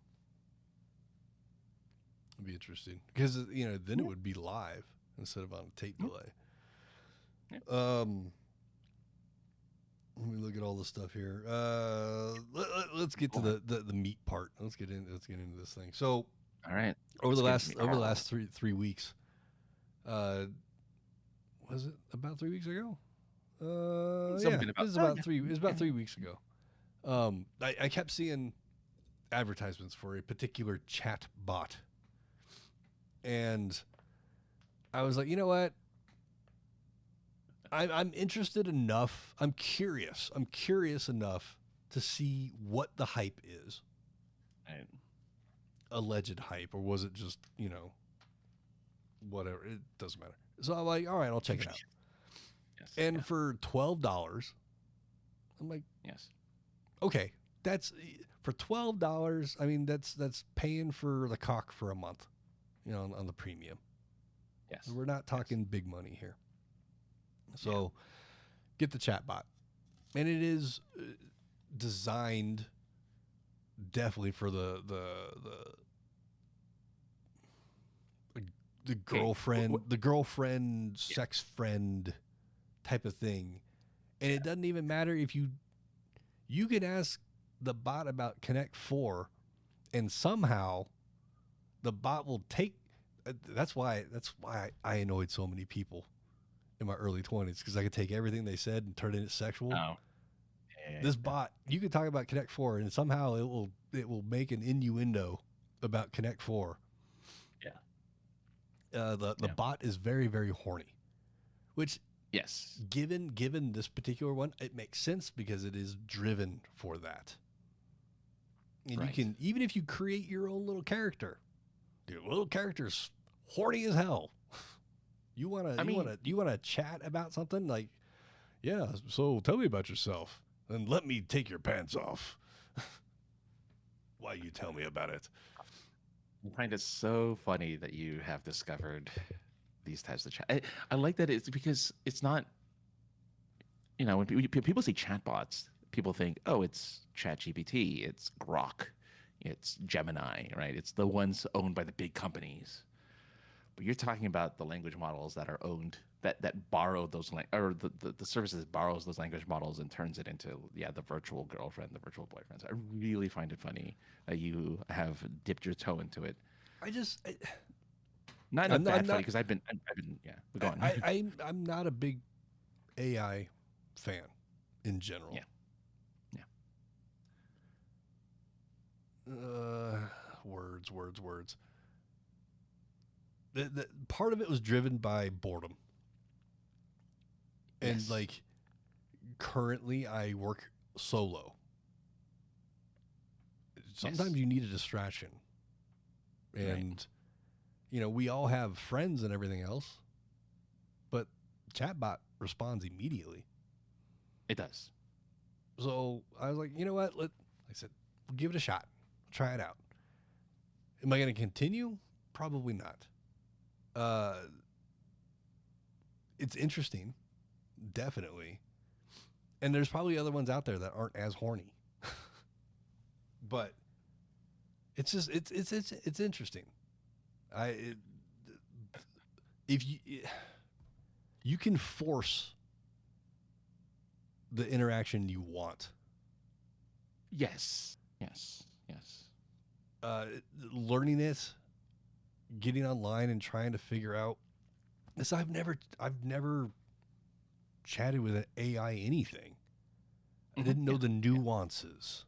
It'd be interesting because then it would be live instead of on a tape delay. Yeah. Let me look at all the stuff here. Let's get to the meat part. Let's get into this thing. So, all right. Over the last three weeks, was it about 3 weeks ago? It was about 3 weeks ago. I kept seeing advertisements for a particular chat bot, and I was like, you know what? I'm interested enough. I'm curious enough to see what the hype is. Right. Alleged hype, or was it just, whatever? It doesn't matter. So I'm like, all right, I'll check it out. Yes. And for $12, I'm like, yes. Okay, that's for $12. I mean, that's paying for the cock for a month, on the premium. Yes. We're not talking big money here. So, get the chatbot, and it is designed definitely for the girlfriend, sex friend type of thing, and it doesn't even matter if you can ask the bot about Connect 4, and somehow the bot will take. That's why I annoyed so many people in my early 20s, because I could take everything they said and turn it into sexual. Oh. This bot, you could talk about Connect 4, and somehow it will make an innuendo about Connect 4. Yeah. The bot is very, very horny, which, yes, given this particular one, it makes sense because it is driven for that. And right. You can, even if you create your own little character, your little character's horny as hell. You wanna chat about something like, yeah, so tell me about yourself and let me take your pants off. Why you tell me about it? I find it so funny that you have discovered these types of chat. I like that it's because it's not, when people say chatbots, people think, oh, it's ChatGPT, it's Grok, it's Gemini, right? It's the ones owned by the big companies. But you're talking about the language models that are owned, that borrow those, or the services borrows those language models and turns it into, the virtual girlfriend, the virtual boyfriend. So I really find it funny that you have dipped your toe into it. Not funny, because I've been, go on. I'm not a big AI fan in general. Yeah. Words. The part of it was driven by boredom. And Yes. Currently I work solo. Sometimes Yes. you need a distraction. And, we all have friends and everything else, but chatbot responds immediately. It does. So I was like, you know what? I said, we'll give it a shot. Try it out. Am I going to continue? Probably not. It's interesting, definitely, and there's probably other ones out there that aren't as horny, but it's just it's interesting. If you can force the interaction you want. Yes. Learning it, getting online and trying to figure out this. I've never chatted with an AI anything. I didn't know the nuances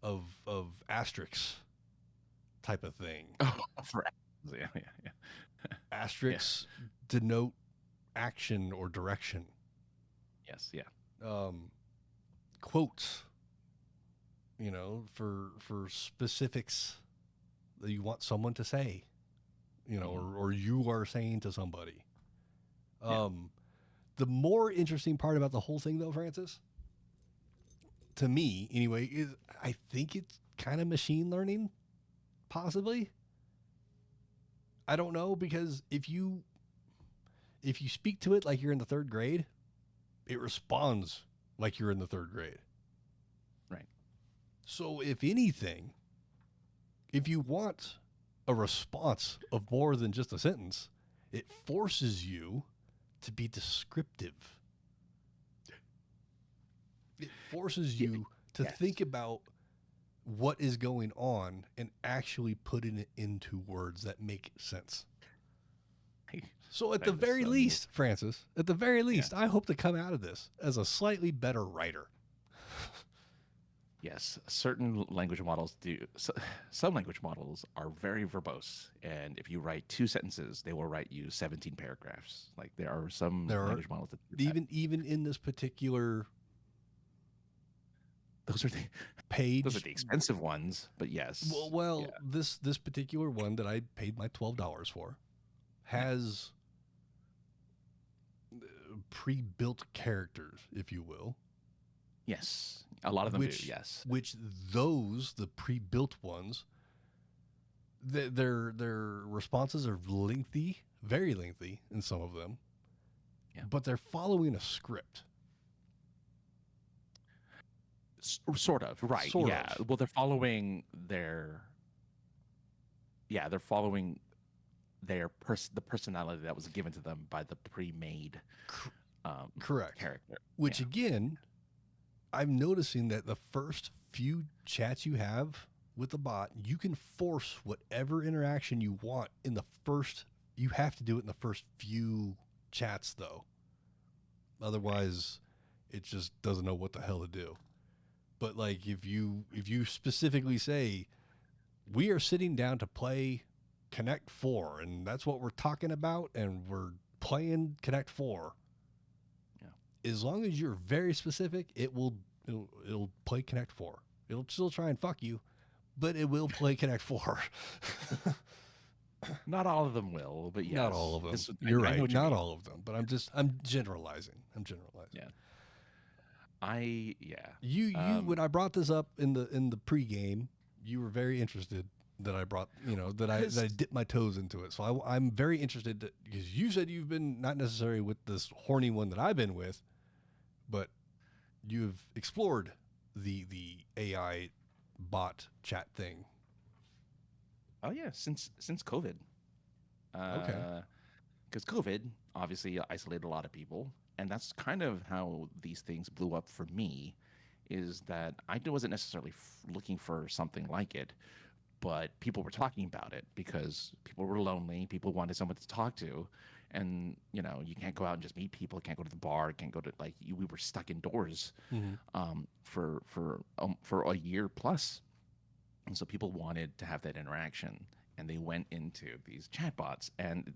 of asterisks type of thing. Oh, yeah. Asterisks denote action or direction. Yes, yeah. Quotes, for specifics that you want someone to say, or you are saying to somebody. The more interesting part about the whole thing, though, Francis, to me anyway, is I think it's kind of machine learning, possibly. I don't know, because if you speak to it like you're in the third grade, it responds like you're in the third grade. Right. So if anything, if you want a response of more than just a sentence, it forces you to be descriptive. It forces you to think about what is going on and actually putting it into words that make sense. So at the very least, Francis, at the very least, I hope to come out of this as a slightly better writer. Yes, certain language models do. Some language models are very verbose, and if you write 2 sentences, they will write you 17 paragraphs. Like there are some language models that do that. Even in this particular those are the page. Those are the expensive ones, but yes. Well, this particular one that I paid my $12 for has pre-built characters, if you will. Yes, a lot of them do. Yes, which the pre-built ones, their responses are lengthy, very lengthy in some of them. Yeah, but they're following a script. Sort of, right? Sort yeah. of. Well, they're following their. Yeah, they're following the personality that was given to them by the pre-made correct character. Which again, I'm noticing that the first few chats you have with the bot, you can force whatever interaction you want in the first. You have to do it in the first few chats, though. Otherwise, it just doesn't know what the hell to do. But like, if you specifically say, we are sitting down to play Connect 4, and that's what we're talking about, and we're playing Connect 4. Yeah. As long as you're very specific, it'll play Connect 4. It'll still try and fuck you, but it will play Connect 4. Not all of them will, but yes. Not all of them. You're right. Not all of them, but I'm generalizing. Yeah. You when I brought this up in the pregame, you were very interested that I brought, that I dipped my toes into it. So I'm very interested because you said you've been not necessarily with this horny one that I've been with, but you've explored the AI bot chat thing. Oh yeah, since COVID. Okay. Because COVID obviously isolated a lot of people, and that's kind of how these things blew up for me. Is that I wasn't necessarily looking for something like it, but people were talking about it because people were lonely. People wanted someone to talk to, and you can't go out and just meet people. Can't go to the bar. Can't go to we were stuck indoors for a year plus. And so people wanted to have that interaction, and they went into these chatbots. And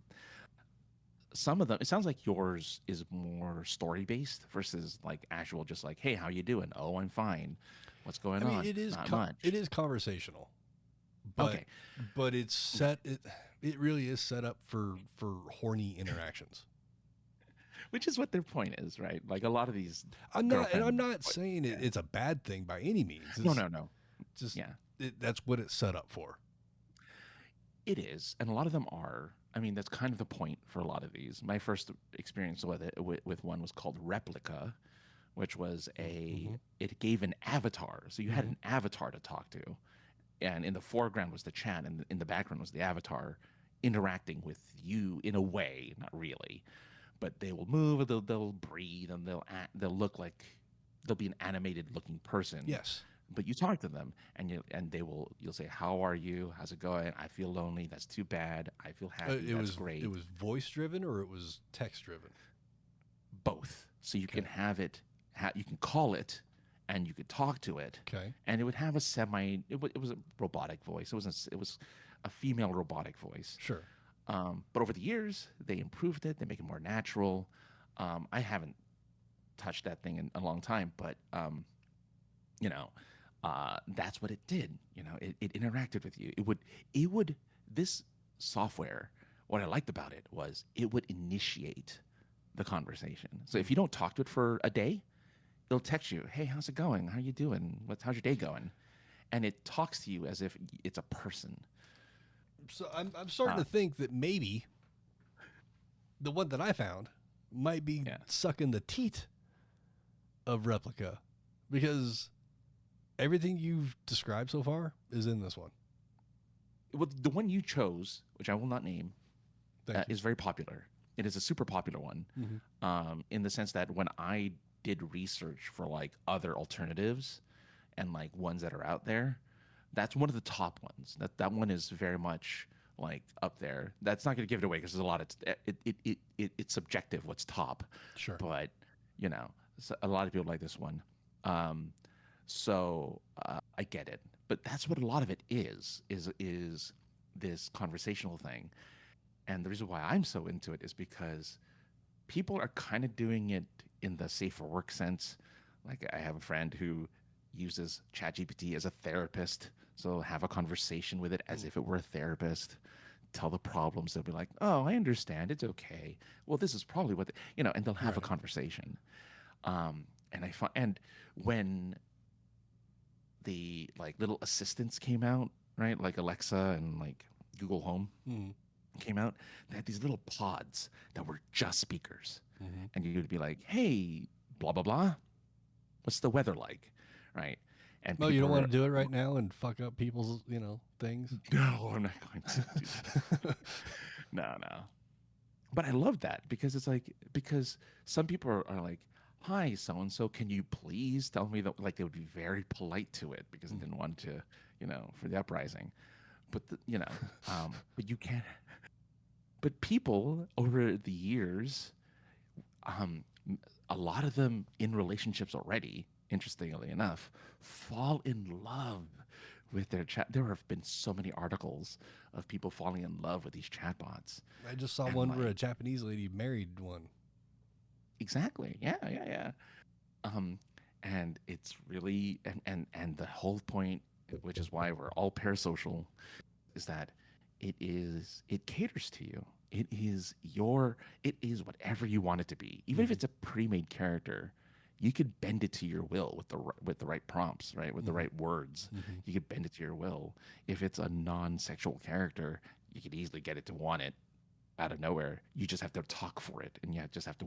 some of them, it sounds like yours is more story-based versus like actual, just like, hey, how you doing? Oh, I'm fine. What's going on? It is Not much. It is conversational, but it's set. It really is set up for horny interactions. Which is what their point is, right? Like a lot of these. I'm not saying it's a bad thing by any means. No. Just that's what it's set up for. It is, and a lot of them are. I mean, that's kind of the point for a lot of these. My first experience with it, with one, was called Replica, which was it gave an avatar. So you had an avatar to talk to, and in the foreground was the chat, and in the background was the avatar interacting with you in a way, not really, but they will move, they'll breathe, and they'll look like they'll be an animated looking person. Yes. But you talk to them, and you'll say, "How are you? How's it going? I feel lonely. That's too bad. I feel happy. That's great." It was voice driven or it was text driven. Both. So you can have it. You can call it, and you could talk to it. Okay. And it would have it was a robotic voice. It was a female robotic voice. Sure. But over the years, they improved it. They make it more natural. I haven't touched that thing in a long time, but that's what it did. It interacted with you. It would this software, what I liked about it was it would initiate the conversation. So if you don't talk to it for a day, it'll text you, "Hey, how's it going? How are you doing? How's your day going?" and it talks to you as if it's a person. So I'm starting to think that maybe the one that I found might be sucking the teat of Replica, because everything you've described so far is in this one. Well, the one you chose, which I will not name, is very popular. It is a super popular one, in the sense that when I did research for like other alternatives and like ones that are out there, that's one of the top ones. That one is very much like up there. That's not going to give it away because there's a lot of it's subjective what's top. Sure, but you know, so a lot of people like this one. So I get it, but that's what a lot of it is this conversational thing. And the reason why I'm so into it is because people are kind of doing it in the safer work sense. Like I have a friend who uses ChatGPT as a therapist. So have a conversation with it as if it were a therapist, tell the problems. They'll be like, oh, I understand. It's okay. Well, this is probably what, and they'll have a conversation. And when the like little assistants came out, right? Like Alexa and like Google Home came out, they had these little pods that were just speakers. And you'd be like, hey, blah, blah, blah. What's the weather like? Right. And you don't want to do it right now and fuck up people's, things? No, I'm not going to do that. No. But I love that because it's like, because some people are like, hi, so-and-so, can you please tell me that, like, they would be very polite to it because they didn't want to, for the uprising. But, but you can't. But people over the years, a lot of them in relationships already, interestingly enough, fall in love with their chat. There have been so many articles of people falling in love with these chatbots. I just saw one where a Japanese lady married one. Exactly. Yeah. And it's really, and the whole point, which is why we're all parasocial, is that it caters to you. It is whatever you want it to be. Even if it's a pre-made character, you could bend it to your will with the right prompts, right? With the right words. You could bend it to your will. If it's a non-sexual character, you could easily get it to want it out of nowhere. You just have to talk for it, and you just have to,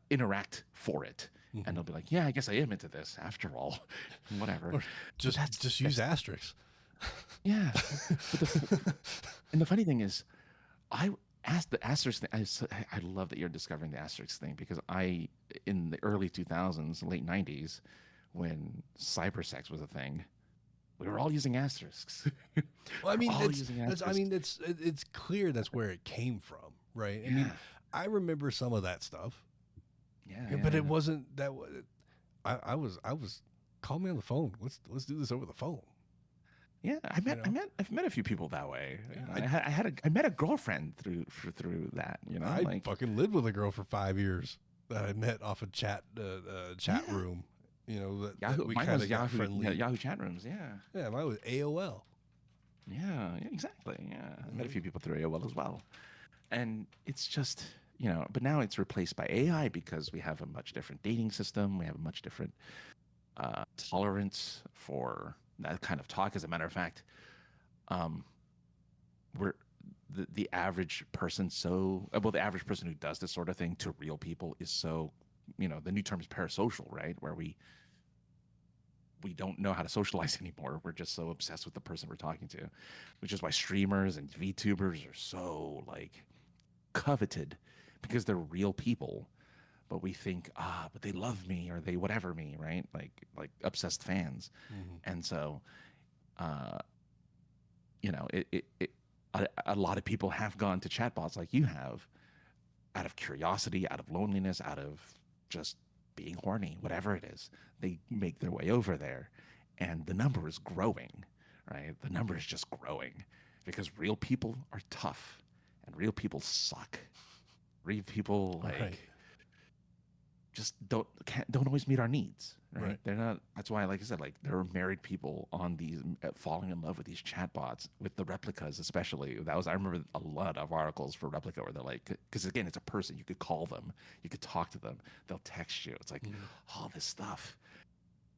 interact for it. And they'll be like, yeah, I guess I am into this after all. Whatever. Or just use asterisks. Yeah. And the funny thing is, I asked the asterisk thing. I love that you're discovering the asterisk thing, because in the early 2000s, late 90s, when cybersex was a thing, we were all using asterisks. Well, I mean, it's clear that's where it came from, right? I mean, I remember some of that stuff. Yeah. But it wasn't that. I was call me on the phone. Let's do this over the phone. Yeah, I've met a few people that way. I met a girlfriend through that. I fucking lived with a girl for 5 years that I met off a chat room. Mine was Yahoo chat rooms. Yeah, mine was AOL. Yeah, exactly. Yeah, I met a few people through AOL as well, and it's just but now it's replaced by AI because we have a much different dating system. We have a much different tolerance for that kind of talk. As a matter of fact, we're the average person. The average person who does this sort of thing to real people is so, the new term is parasocial, right? Where we don't know how to socialize anymore. We're just so obsessed with the person we're talking to, which is why streamers and VTubers are so like coveted, because they're real people. But we think, but they love me, or they whatever me, right? Like obsessed fans. And so, a lot of people have gone to chatbots like you have, out of curiosity, out of loneliness, out of just being horny, whatever it is. They make their way over there, and the number is growing, right? The number is just growing because real people are tough, and real people suck. Real people just don't always meet our needs, right? They're not. That's why, like I said, like there are married people on these falling in love with these chatbots, with the replicas especially. I remember a lot of articles for Replica where they're like, because again, it's a person. You could call them, you could talk to them, they'll text you. It's like all this stuff,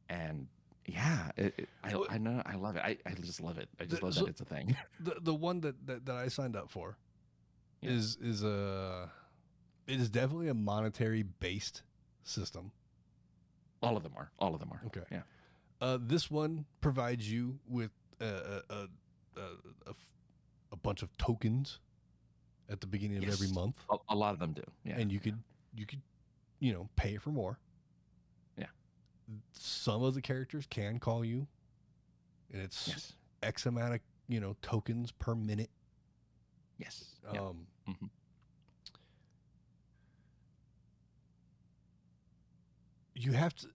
and Yeah, I know, I love it. I just love it. I just love that it's a thing. The one that I signed up for Yeah. is it is definitely a monetary based system. All of them are. All of them are. Okay. Yeah. This one provides you with a bunch of tokens at the beginning of every Yes. month, A lot of them do. Yeah. and you could pay for more. Yeah. Some of the characters can call you, and it's Yes. X amount of tokens per minute. Yes. Yeah. Mhm. You have to.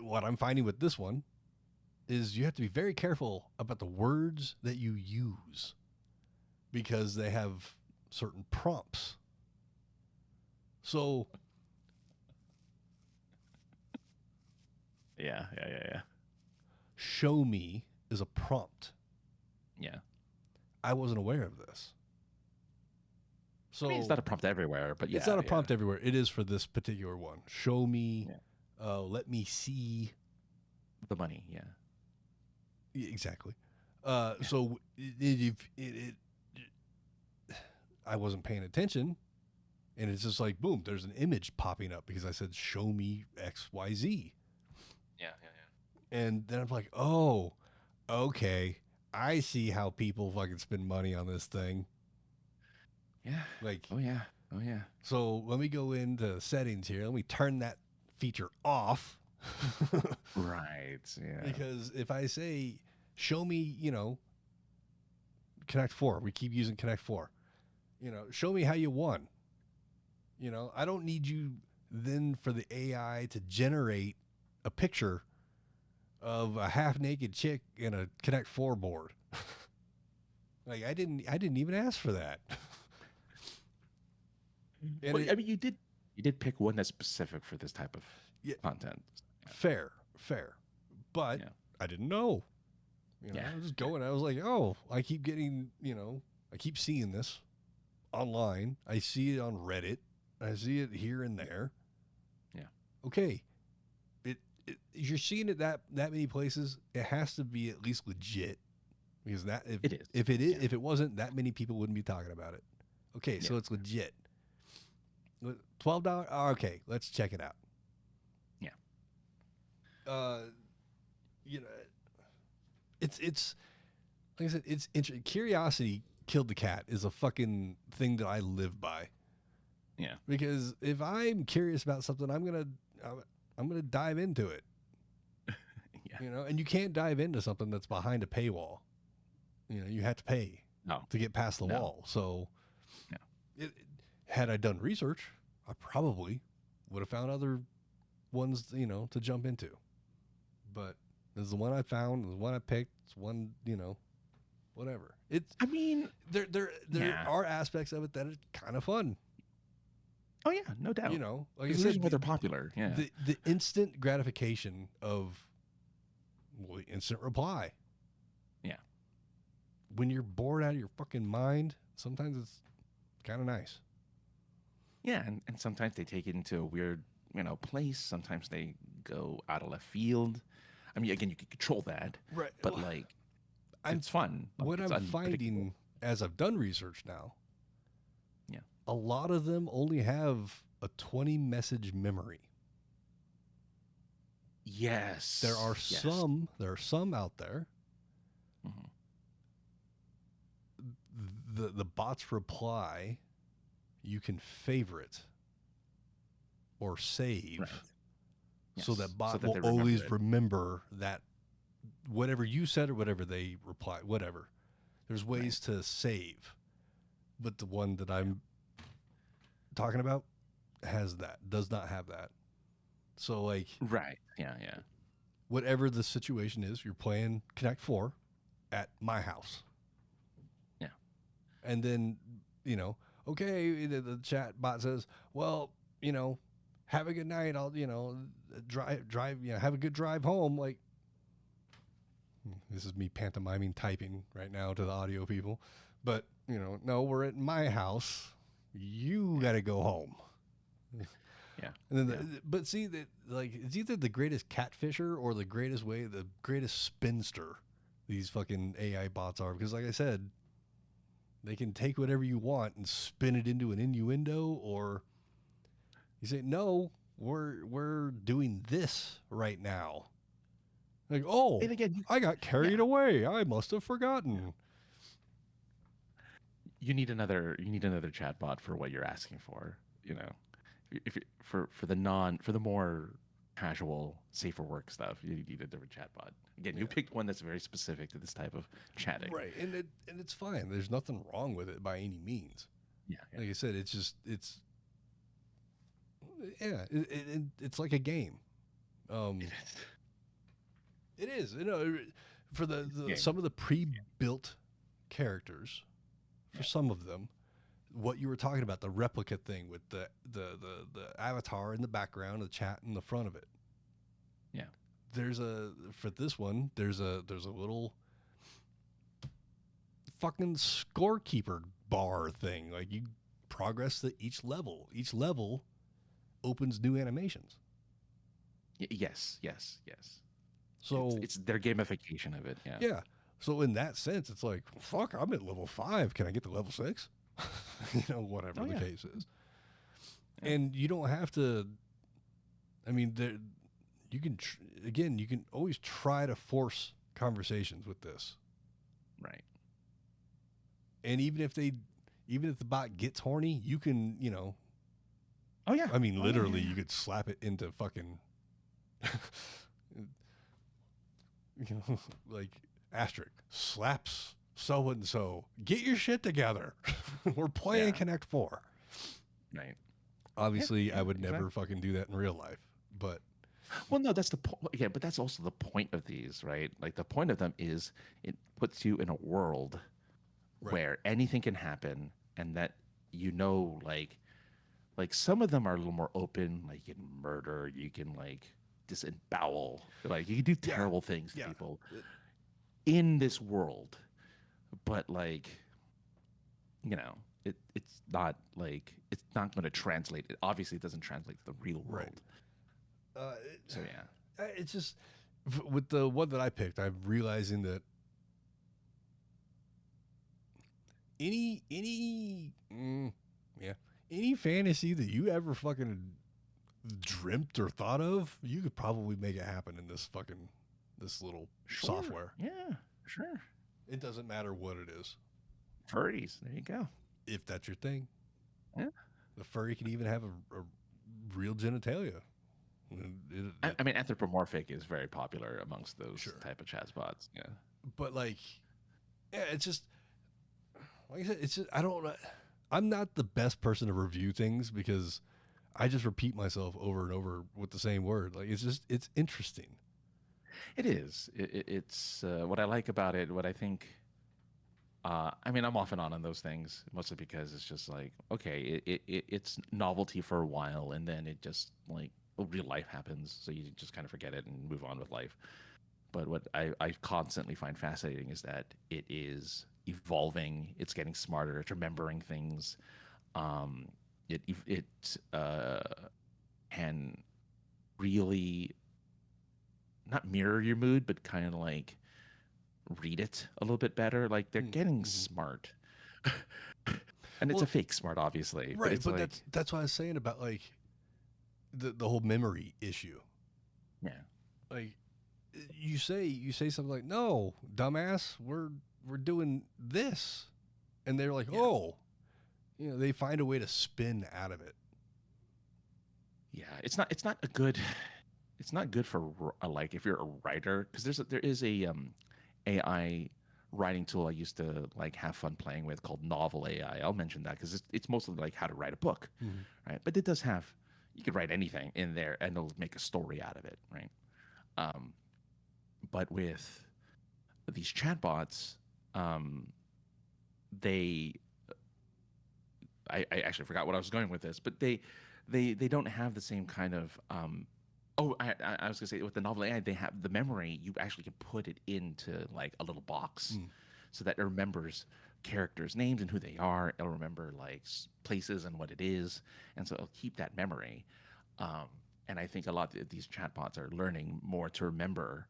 What I'm finding with this one is you have to be very careful about the words that you use because they have certain prompts. So Yeah. show me is a prompt. Yeah. I wasn't aware of this. So I mean, it's not a prompt everywhere, but yeah. it's not a prompt everywhere. It is for this particular one. Show me, let me see. The money, yeah. Exactly. So I wasn't paying attention, and it's just like, boom, there's an image popping up because I said, show me XYZ. Yeah. And then I'm like, oh, okay. I see how people fucking spend money on this thing. Yeah. Like, Oh yeah. so let me go into settings here. Let me turn that feature off. Right. Yeah. Because if I say, show me, Connect 4, we keep using Connect 4, show me how you won. I don't need you then for the AI to generate a picture of a half naked chick in a Connect 4 board. Like I didn't even ask for that. And Well, I mean, you did pick one that's specific for this type of content. Fair. But Yeah. I didn't know. Yeah. I was just going. I was like, oh, I keep getting, I keep seeing this online. I see it on Reddit. I see it here and there. Yeah. Okay. You're seeing it that many places. It has to be at least legit, because It is. If if it wasn't, that many people wouldn't be talking about it. Okay, so it's legit. $12. Okay, let's check it out. Yeah. It's like I said, it's interesting. Curiosity killed the cat is a fucking thing that I live by. Yeah. Because if I'm curious about something, I'm gonna dive into it. Yeah. And you can't dive into something that's behind a paywall. You have to pay to get past the wall. So, had I done research, I probably would have found other ones, to jump into. But this is the one I found, the one I picked, it's one, whatever. I mean, there are aspects of it that are kind of fun. Oh yeah, no doubt. Like I This said, is why they're popular. Yeah. the instant gratification of the instant reply. Yeah. When you're bored out of your fucking mind, sometimes it's kind of nice. Yeah, and sometimes they take it into a weird, place. Sometimes they go out of left field. I mean, again, you can control that, Right. but it's fun. What It's I'm finding unpredictable. as I've done research now, Yeah. a lot of them only have a 20 message memory. Yes. There are Yes. some out there. Mhm. The bot's reply, you can favorite or save, Right. so Yes. that bot that they will always it. remember that whatever you said or whatever they reply, whatever. There's ways to save, but the one that I'm talking about does not have that. So like, Right. Yeah. whatever the situation is, you're playing Connect 4 at my house. Yeah. And then, okay, the chat bot says, well, have a good night. I'll, drive, have a good drive home. Like, this is me pantomiming typing right now to the audio people. But, no, we're at my house. You got to go home. Yeah. And then, but see that like it's either the greatest catfisher or the greatest spinster. These fucking AI bots are, because like I said, they can take whatever you want and spin it into an innuendo, or you say no, we're doing this right now. Like, oh, And again, I got carried away. I must have forgotten. you need another chatbot for what you're asking for. You know, if for the more casual, safer work stuff, you need a different chatbot. Again, you picked one that's very specific to this type of chatting. Right, and it's fine. There's nothing wrong with it by any means. Yeah. Like I said, it's like a game. It is. You know, for the some of the pre-built characters, for some of them, what you were talking about, the replica thing with the avatar in the background, the chat in the front of it. Yeah. For this one, there's a little fucking scorekeeper bar thing. Like you progress to each level. Each level opens new animations. Yes. So it's their gamification of it. Yeah. Yeah. So in that sense, it's like, fuck, I'm at level 5. Can I get to level 6? Whatever the case is. Yeah. And you don't have to. I mean, you can you can always try to force conversations with this. Right. And even if the bot gets horny, you can, Oh yeah. I mean, literally, you could slap it into fucking, like asterisk slaps so and so. Get your shit together. We're playing Connect 4. Right. Obviously, I would never fucking do that in real life, but. Well, no, that's the point. Yeah, but that's also the point of these, right? Like the point of them is it puts you in a world where anything can happen, and that like some of them are a little more open. Like you can murder, you can like disembowel, like you can do terrible things to people in this world. But like, it's not going to translate. It obviously doesn't translate to the real world. Right. So yeah, it's just with the one that I picked, I'm realizing that any fantasy that you ever fucking dreamt or thought of, you could probably make it happen in this little software. Yeah, sure. It doesn't matter what it is. Furries, there you go. If that's your thing. Yeah. The furry can even have a real genitalia. I mean, anthropomorphic is very popular amongst those type of chatbots. Yeah, but like, it's just like I said. It's just I'm not the best person to review things because I just repeat myself over and over with the same word. Like it's interesting. It is. It's what I like about it. What I think. I mean, I'm off and on those things mostly because it's just like, okay, it's novelty for a while, and then it just like. Real life happens, so you just kind of forget it and move on with life. But what I constantly find fascinating is that it is evolving, it's getting smarter, it's remembering things. It can really not mirror your mood, but kind of like read it a little bit better. Like they're getting smart. And it's a fake smart, obviously. Right, but like, that's what I was saying about like the whole memory issue. Yeah. Like you say something like, "No, dumbass, we're doing this." And they're like, "Oh." They find a way to spin out of it. Yeah, it's not good for like if you're a writer, because there is a AI writing tool I used to like have fun playing with called Novel AI. I'll mention that because it's mostly like how to write a book, right? But it does have, you could write anything in there and it'll make a story out of it, right? But with these chatbots, I actually forgot what I was going with this, but they don't have the same kind of I was gonna say with the Novel AI, they have the memory. You actually can put it into like a little box, so that it remembers characters' names and who they are. It'll remember like places and what it is, and so it'll keep that memory. And I think a lot of these chatbots are learning more to remember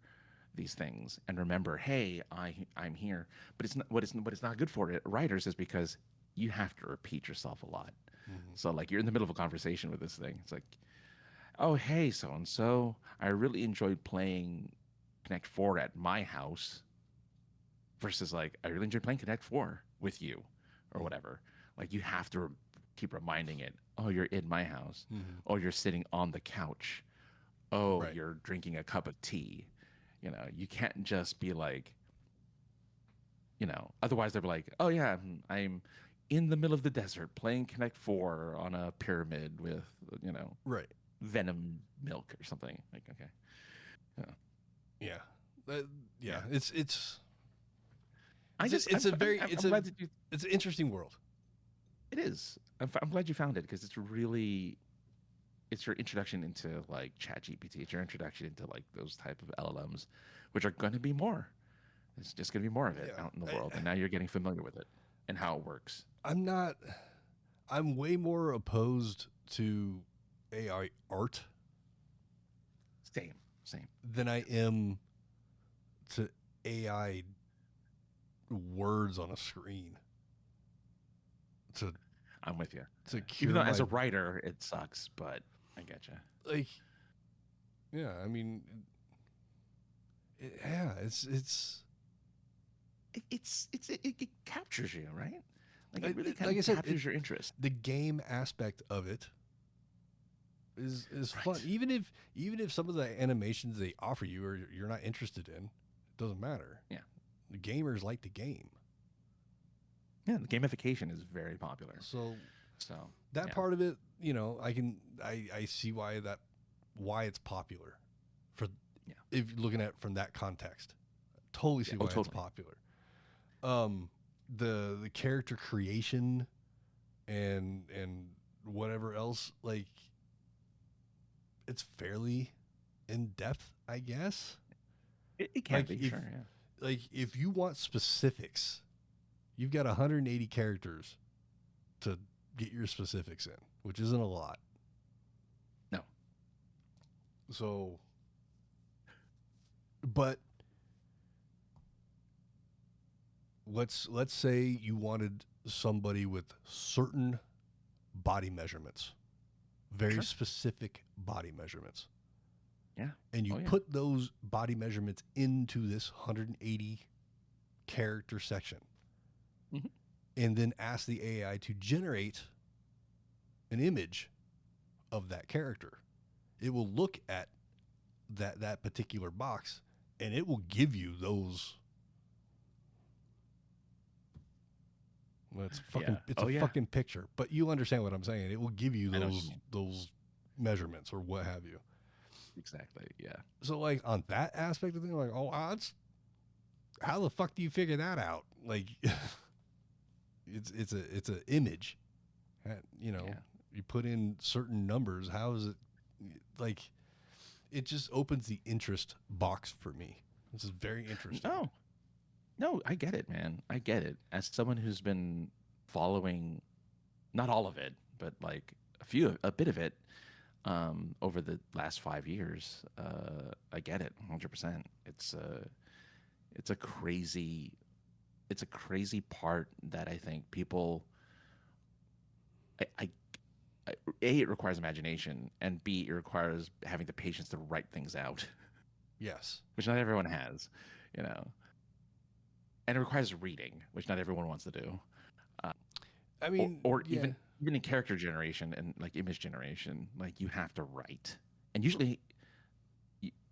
these things and remember, hey, I'm here. But it's not good for it, writers, is because you have to repeat yourself a lot. So like you're in the middle of a conversation with this thing. It's like, oh, hey, so and so, I really enjoyed playing Connect 4 at my house. Versus like, I really enjoyed playing Connect 4 with you, or whatever. Like you have to keep reminding it. Oh, you're in my house. Oh, you're sitting on the couch. Oh, Right. you're drinking a cup of tea. You know, you can't just be like, you know, otherwise they'll be like, oh yeah, I'm in the middle of the desert playing Connect 4 on a pyramid with, you know, Right. venom milk or something. Like, okay. Yeah. Yeah. It's I'm glad that it's an interesting world. it is. I'm glad you found it because it's your introduction into like ChatGPT. It's your introduction into like those type of LLMs, which are going to be more. It's just going to be more of it out in the world, and now you're getting familiar with it and how it works. I'm way more opposed to AI art Same. than I am to AI words on a screen. I'm with you. To cure Even though as my- a writer, it sucks, but I get you. like, yeah, I mean, It captures you, right? Like I- it really like kind I of said, captures your interest. the game aspect of it is fun. Right. Even if some of the animations they offer you or you're not interested in, it doesn't matter. Yeah. The gamers like the game. Yeah, the gamification is very popular. So So that yeah. part of it, you know, I see why it's popular for if you're looking at it from that context. Totally see why it's totally. popular. The character creation and whatever else, like it's fairly in depth, I guess. It can like be, if- sure, yeah. Like if you want specifics, you've got 180 characters to get your specifics in, which isn't a lot. No. So, but let's say you wanted somebody with certain body measurements, very Sure. specific body measurements. Yeah. And you Oh, yeah. put those body measurements into this 180 character section. Mhm. And then ask the AI to generate an image of that character. It will look at that particular box and it will give you those. Well, it's fucking Yeah. it's Oh, a yeah. fucking picture, but you understand what I'm saying. It will give you I know what you those measurements or what have you. Exactly. Yeah. So like on that aspect of things, like, oh, that's how the fuck do you figure that out? Like, it's a image, you know. Yeah. You put in certain numbers. How is it? Like, it just opens the interest box for me. This is very interesting. No, I get it, man. I get it. As someone who's been following, not all of it, but like a bit of it, over the last 5 years, I get it 100%. It's a crazy part that I think people, A, it requires imagination, and B, it requires having the patience to write things out, Yes. which not everyone has, you know. And it requires reading, which not everyone wants to do. I mean, or yeah. even in character generation and like image generation, like you have to write, and usually,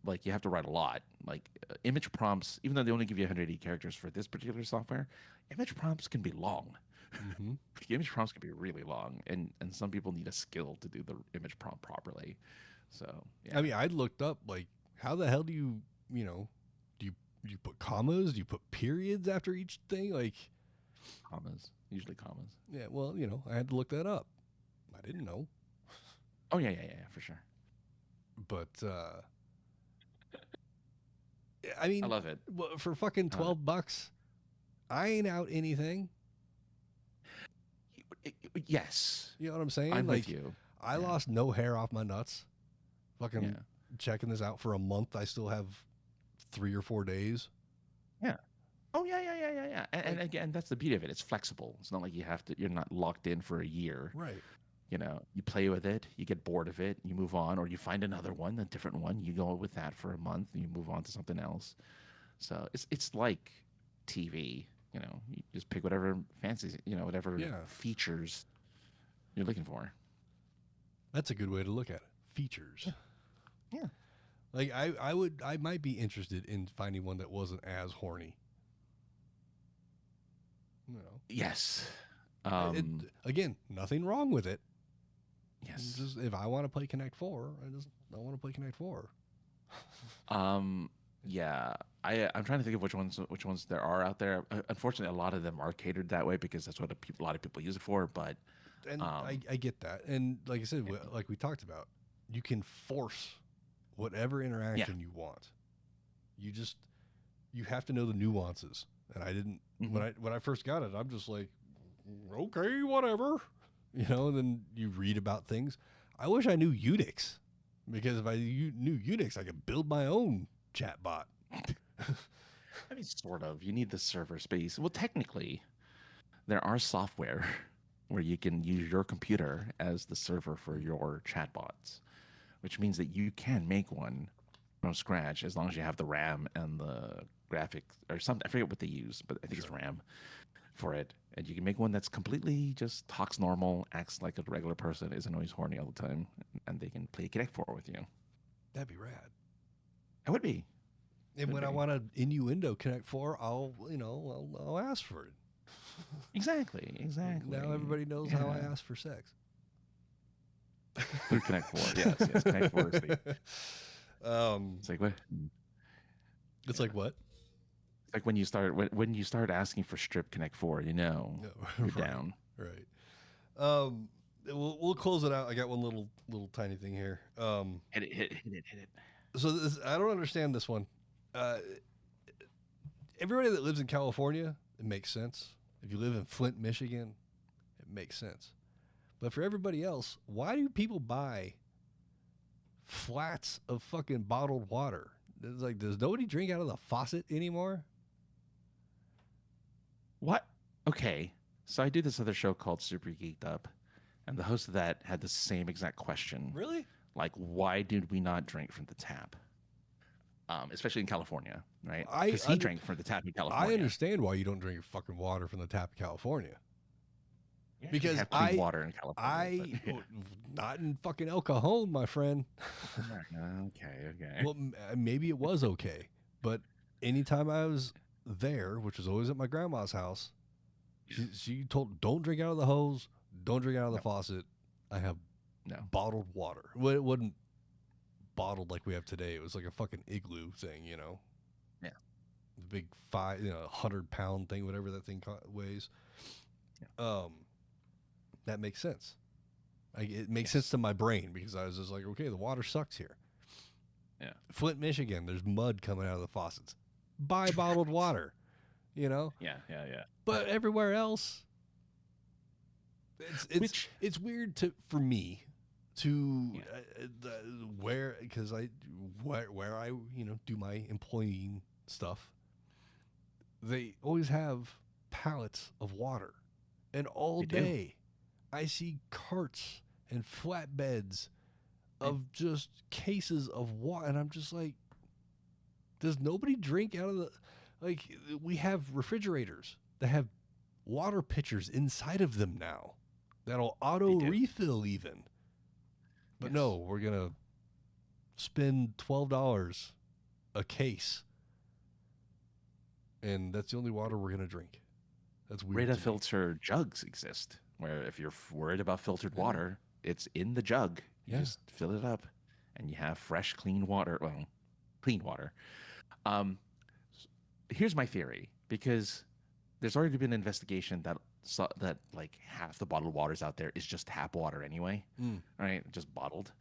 like you have to write a lot. Like image prompts, even though they only give you 180 characters for this particular software, image prompts can be long. Mhm. Image prompts can be really long, and some people need a skill to do the image prompt properly. So yeah. I mean, I looked up like how the hell do you do you put commas? Do you put periods after each thing? Like, usually commas. yeah, well, I had to look that up. I didn't know. Oh yeah, for sure. But I mean, I love it. For fucking $12, I ain't out anything. Yes, You know what I'm saying? I'm like, with you. I lost no hair off my nuts. fucking checking this out for a month. I still have 3 or 4 days. Yeah. Oh yeah. And again, that's the beauty of it. It's flexible. It's not like you're not locked in for a year. Right. You know, you play with it, you get bored of it, you move on, or you find another one, a different one. You go with that for a month, and you move on to something else. So it's like TV. You know, you just pick whatever fancies, whatever features you're looking for. That's a good way to look at it. Features. Yeah. Like I might be interested in finding one that wasn't as horny. Yes. Again, nothing wrong with it. Yes. Just if I want to play Connect 4, I want to play Connect 4. Yeah. I'm trying to think of which ones there are out there. Unfortunately, a lot of them are catered that way because that's what a lot of people use it for. But I get that, and like I said, like we talked about, you can force whatever interaction you want. You have to know the nuances, and I didn't when I first got it. I'm just like, okay, whatever, And then you read about things. I wish I knew Unix, because if I knew Unix, I could build my own chatbot. I mean, sort of. You need the server space. Well, technically, there are software where you can use your computer as the server for your chatbots, which means that you can make one from scratch as long as you have the RAM and the graphics or something. I forget what they use, but I think it's RAM for it. And you can make one that's completely just talks normal, acts like a regular person, isn't always horny all the time, and they can play Connect 4 with you. That'd be rad. It would be. And when I want to innuendo Connect 4, I'll ask for it. Exactly. Now everybody knows how I ask for sex. Through Connect 4, yes. Connect 4 is the... It's like what? It's like what? It's like when you start asking for strip Connect 4, you're down. Right. We'll close it out. I got one little tiny thing here. Hit it. So I don't understand this one. Everybody that lives in California, it makes sense. If you live in Flint, Michigan, it makes sense. But for everybody else, why do people buy flats of fucking bottled water? It's like, does nobody drink out of the faucet anymore? What? Okay. So I do this other show called Super Geeked Up, and the host of that had the same exact question. Really? Like, why did we not drink from the tap? Especially in California, right? Because he drank from the tap in California. I understand why you don't drink fucking water from the tap in California. Yeah, because have clean water in California. Not in fucking El Cajon, my friend. Okay. Well, maybe it was okay, but anytime I was there, which was always at my grandma's house, she told, don't drink out of the hose, don't drink out of the faucet. I have bottled water. Well, it wasn't bottled like we have today. It was like a fucking igloo thing, Yeah. The big 100-pound thing, whatever that thing weighs. Yeah. That makes sense. It makes sense to my brain because I was just like, okay, the water sucks here. Yeah. Flint, Michigan, there's mud coming out of the faucets. Buy bottled water, Yeah. But everywhere else, it's weird for me to where I do my employing stuff. They always have pallets of water, and all day I see carts and flatbeds of just cases of water, and I'm just like, does nobody drink out of the, like, we have refrigerators that have water pitchers inside of them now that'll auto refill even. But no, we're going to spend $12 a case, and that's the only water we're going to drink. That's weird. Ready-to-filter jugs exist, where if you're worried about filtered water, it's in the jug. You just fill it up, and you have fresh, clean water. Well, clean water. Here's my theory, because there's already been an investigation that like half the bottled waters out there is just tap water anyway, right? Just bottled,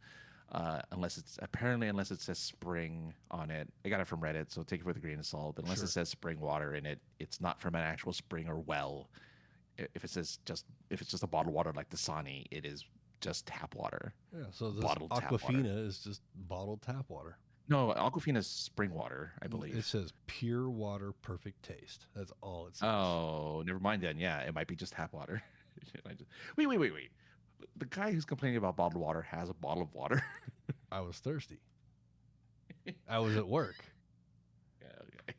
unless it says spring on it. I got it from Reddit, so take it with a grain of salt. But unless it says spring water in it, it's not from an actual spring or well. If it's just a bottled water like Dasani, it is just tap water. Yeah, so this Bottled tap water. Aquafina is just bottled tap water. No, Aquafina is spring water, I believe. It says pure water, perfect taste. That's all it says. Oh, never mind then. Yeah, it might be just tap water. Wait. The guy who's complaining about bottled water has a bottle of water. I was thirsty. I was at work. Yeah, okay.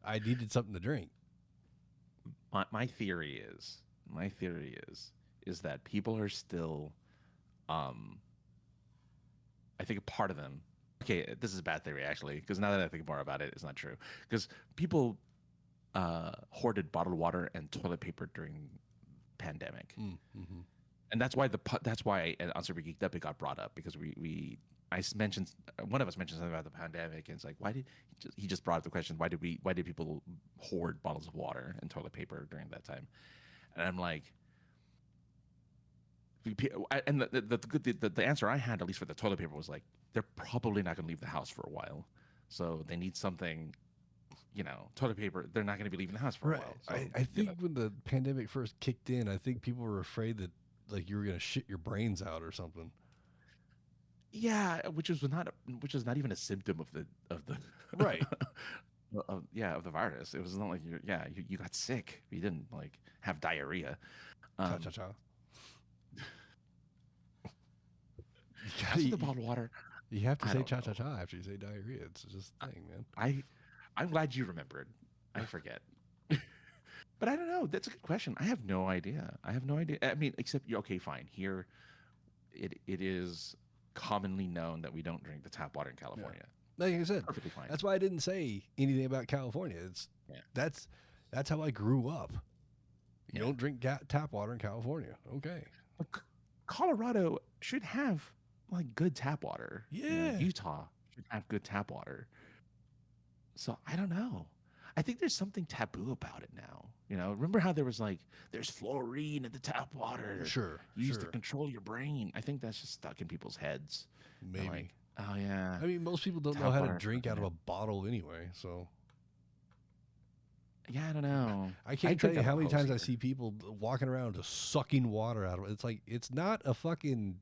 I needed something to drink. My theory is that people are still, I think a part of them. Okay, this is a bad theory actually, because now that I think more about it, it's not true. Because people hoarded bottled water and toilet paper during pandemic, Mm-hmm. and that's why on Super Geeked Up it got brought up, because mentioned, one of us mentioned something about the pandemic, and it's like, why did he just brought up the question, why did people hoard bottles of water and toilet paper during that time? And I'm like, and the answer I had, at least for the toilet paper, was like, they're probably not going to leave the house for a while, so they need something, toilet paper. They're not going to be leaving the house for a while. So, I think when the pandemic first kicked in, I think people were afraid that like you were going to shit your brains out or something. Yeah, which was not even a symptom of the Right. of the virus. It was not like you got sick. You didn't like have diarrhea. Cha-cha-cha. The bottled water. You have to I say don't know. cha-cha-cha after you say diarrhea. It's just a thing, man. I'm glad you remembered. I forget. But I don't know. That's a good question. I have no idea. I mean, except okay, fine. Here, it is commonly known that we don't drink the tap water in California. Like I said, Perfectly fine. that's why I didn't say anything about California. That's how I grew up. You don't drink tap water in California. Okay. Colorado should have like good tap water. Yeah. Utah should have good tap water. So I don't know. I think there's something taboo about it now. Remember how there was like, there's fluorine in the tap water. Sure. Used to control your brain. I think that's just stuck in people's heads. Maybe. Like, oh yeah. I mean, most people don't know how to drink out of a bottle anyway, so. Yeah, I don't know. I can't tell you how many times I see people walking around just sucking water out of it. It's like, it's not a sippy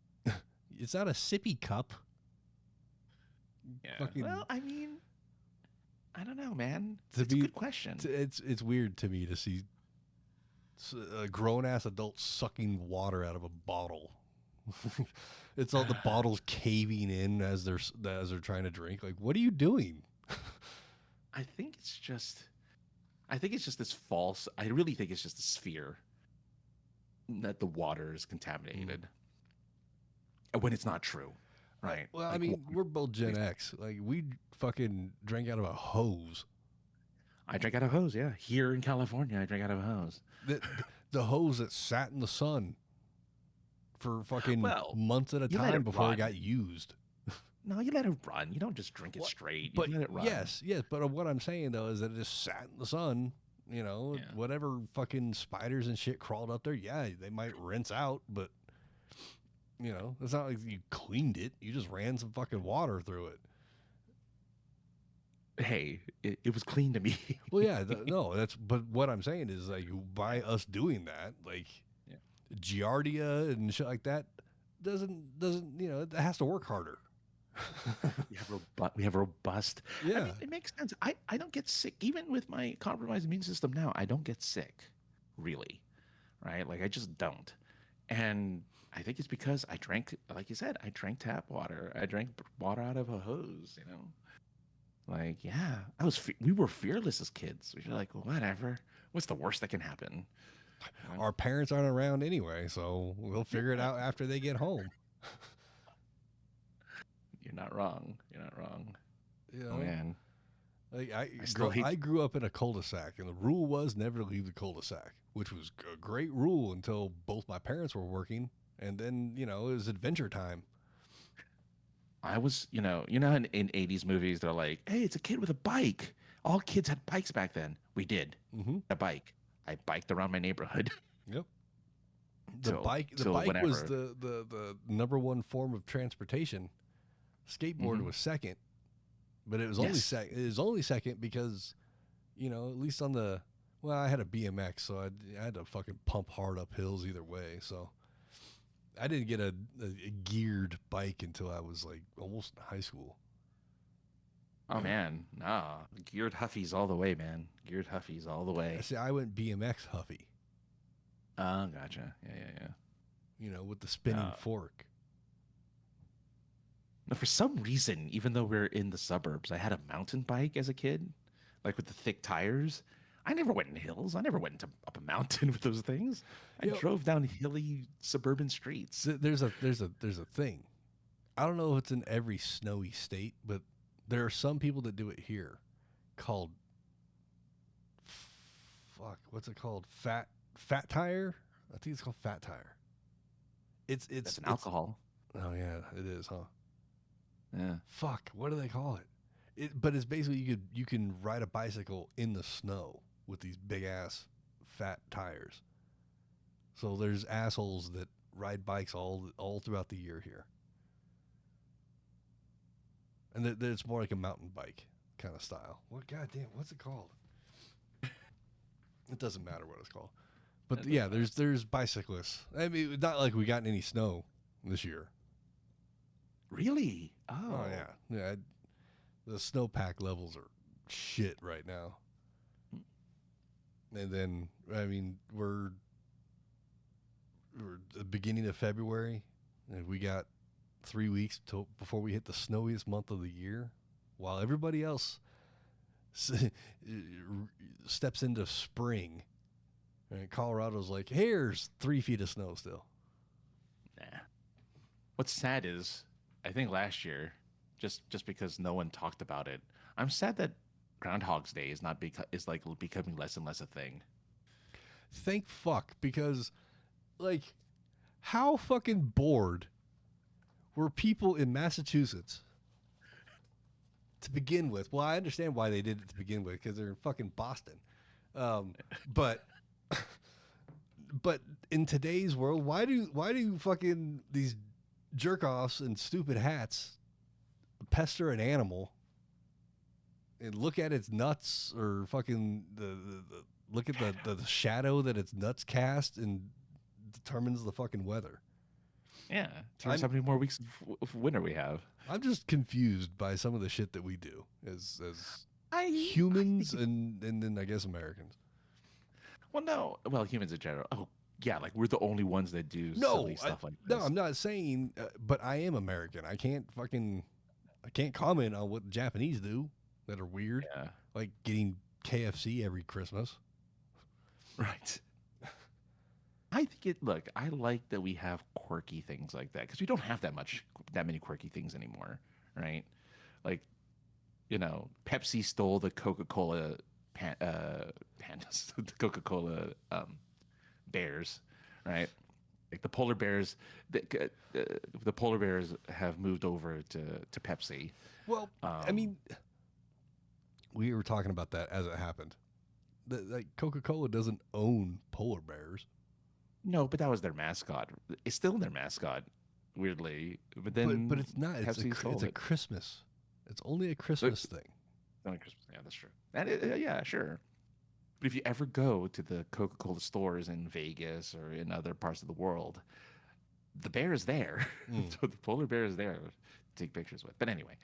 cup. Yeah. Fucking, well, I mean, I don't know, man. It's a good question. It's weird to me to see a grown-ass adult sucking water out of a bottle. It's all the bottles caving in as they're trying to drink. Like, what are you doing? I think it's just this false. I really think it's just this fear that the water is contaminated, when it's not true, right? Well, like, I mean, we're both Gen X. Like, we fucking drank out of a hose. I drank out of a hose. Yeah, here in California, I drank out of a hose. The hose that sat in the sun for fucking months at a you let time it before run. it got used. No, you let it run. You don't just drink it straight. But you let it run. yes. But what I'm saying though is that it just sat in the sun. Whatever fucking spiders and shit crawled up there. Yeah, they might rinse out, but it's not like you cleaned it. You just ran some fucking water through it. Hey, it was clean to me. Well, yeah, but what I'm saying is like by us doing that, like Giardia and shit like that doesn't it has to work harder. We have robust. Yeah, I mean, it makes sense. I don't get sick even with my compromised immune system now. I don't get sick, really, right? Like I just don't, and I think it's because I drank, like you said, I drank tap water. I drank water out of a hose. Like we were fearless as kids. We were like, whatever. What's the worst that can happen? Our parents aren't around anyway, so we'll figure it out after they get home. You're not wrong. Oh man. Like I grew up in a cul-de-sac, and the rule was never to leave the cul-de-sac, which was a great rule until both my parents were working, and then it was adventure time. I was, in 80s movies, they're like, hey, it's a kid with a bike. All kids had bikes back then. We did. A bike. I biked around my neighborhood. Yep. The bike was the number one form of transportation. Skateboard was second, but it was only second. It was only second because, at least on I had a BMX, so I had to fucking pump hard up hills either way. So I didn't get a geared bike until I was like almost in high school. Oh man, nah, geared Huffies all the way, man. Geared Huffies all the way. See, I went BMX Huffy. Oh, gotcha. Yeah. You know, with the spinning fork. Now, for some reason, even though we're in the suburbs, I had a mountain bike as a kid, like with the thick tires. I never went in hills. I never went up a mountain with those things. I drove down hilly suburban streets. There's a thing. I don't know if it's in every snowy state, but there are some people that do it here, called what's it called? Fat tire. I think it's called fat tire. It's an alcohol. Oh yeah, it is, huh? Yeah. Fuck, what do they call it? But it's basically you can ride a bicycle in the snow with these big ass fat tires. So there's assholes that ride bikes all throughout the year here. And it's more like a mountain bike kind of style. What goddamn? What's it called? It doesn't matter what it's called. But yeah, there's bicyclists. I mean, not like we got any snow this year. Really? Oh yeah. The snowpack levels are shit right now. And then I mean we're the beginning of February, and we got 3 weeks before we hit the snowiest month of the year, while everybody else steps into spring. And Colorado's like, here's 3 feet of snow still. Nah. What's sad is, I think last year, just because no one talked about it, I'm sad that Groundhog's Day is becoming less and less a thing. Thank fuck, because like, how fucking bored were people in Massachusetts to begin with? Well, I understand why they did it to begin with, because they're in fucking Boston. But in today's world, why do fucking these jerk offs and stupid hats pester an animal and look at its nuts, or fucking look at the shadow that its nuts cast and determines the fucking weather? Yeah, how many more weeks of winter we have. I'm just confused by some of the shit that we do as humans and then I guess Americans. Well, humans in general. Oh, yeah, like we're the only ones that do silly stuff like this. No, I'm not saying, but I am American. I can't comment on what the Japanese do that are weird. Yeah. Like getting KFC every Christmas. Right. I like that we have quirky things like that, because we don't have that many quirky things anymore, right? Like, Pepsi stole the Coca-Cola pandas, the Coca-Cola bears, right? Like the polar bears, the polar bears have moved over to Pepsi. Well, I mean, we were talking about that as it happened. Like Coca-Cola doesn't own polar bears. No, but that was their mascot. It's still their mascot, weirdly. But then, but it's not. It's a Christmas. It's only a Christmas thing. Only Christmas. Yeah, that's true. Yeah, sure. But if you ever go to the Coca-Cola stores in Vegas or in other parts of the world, the bear is there. So the polar bear is there to take pictures with. But anyway,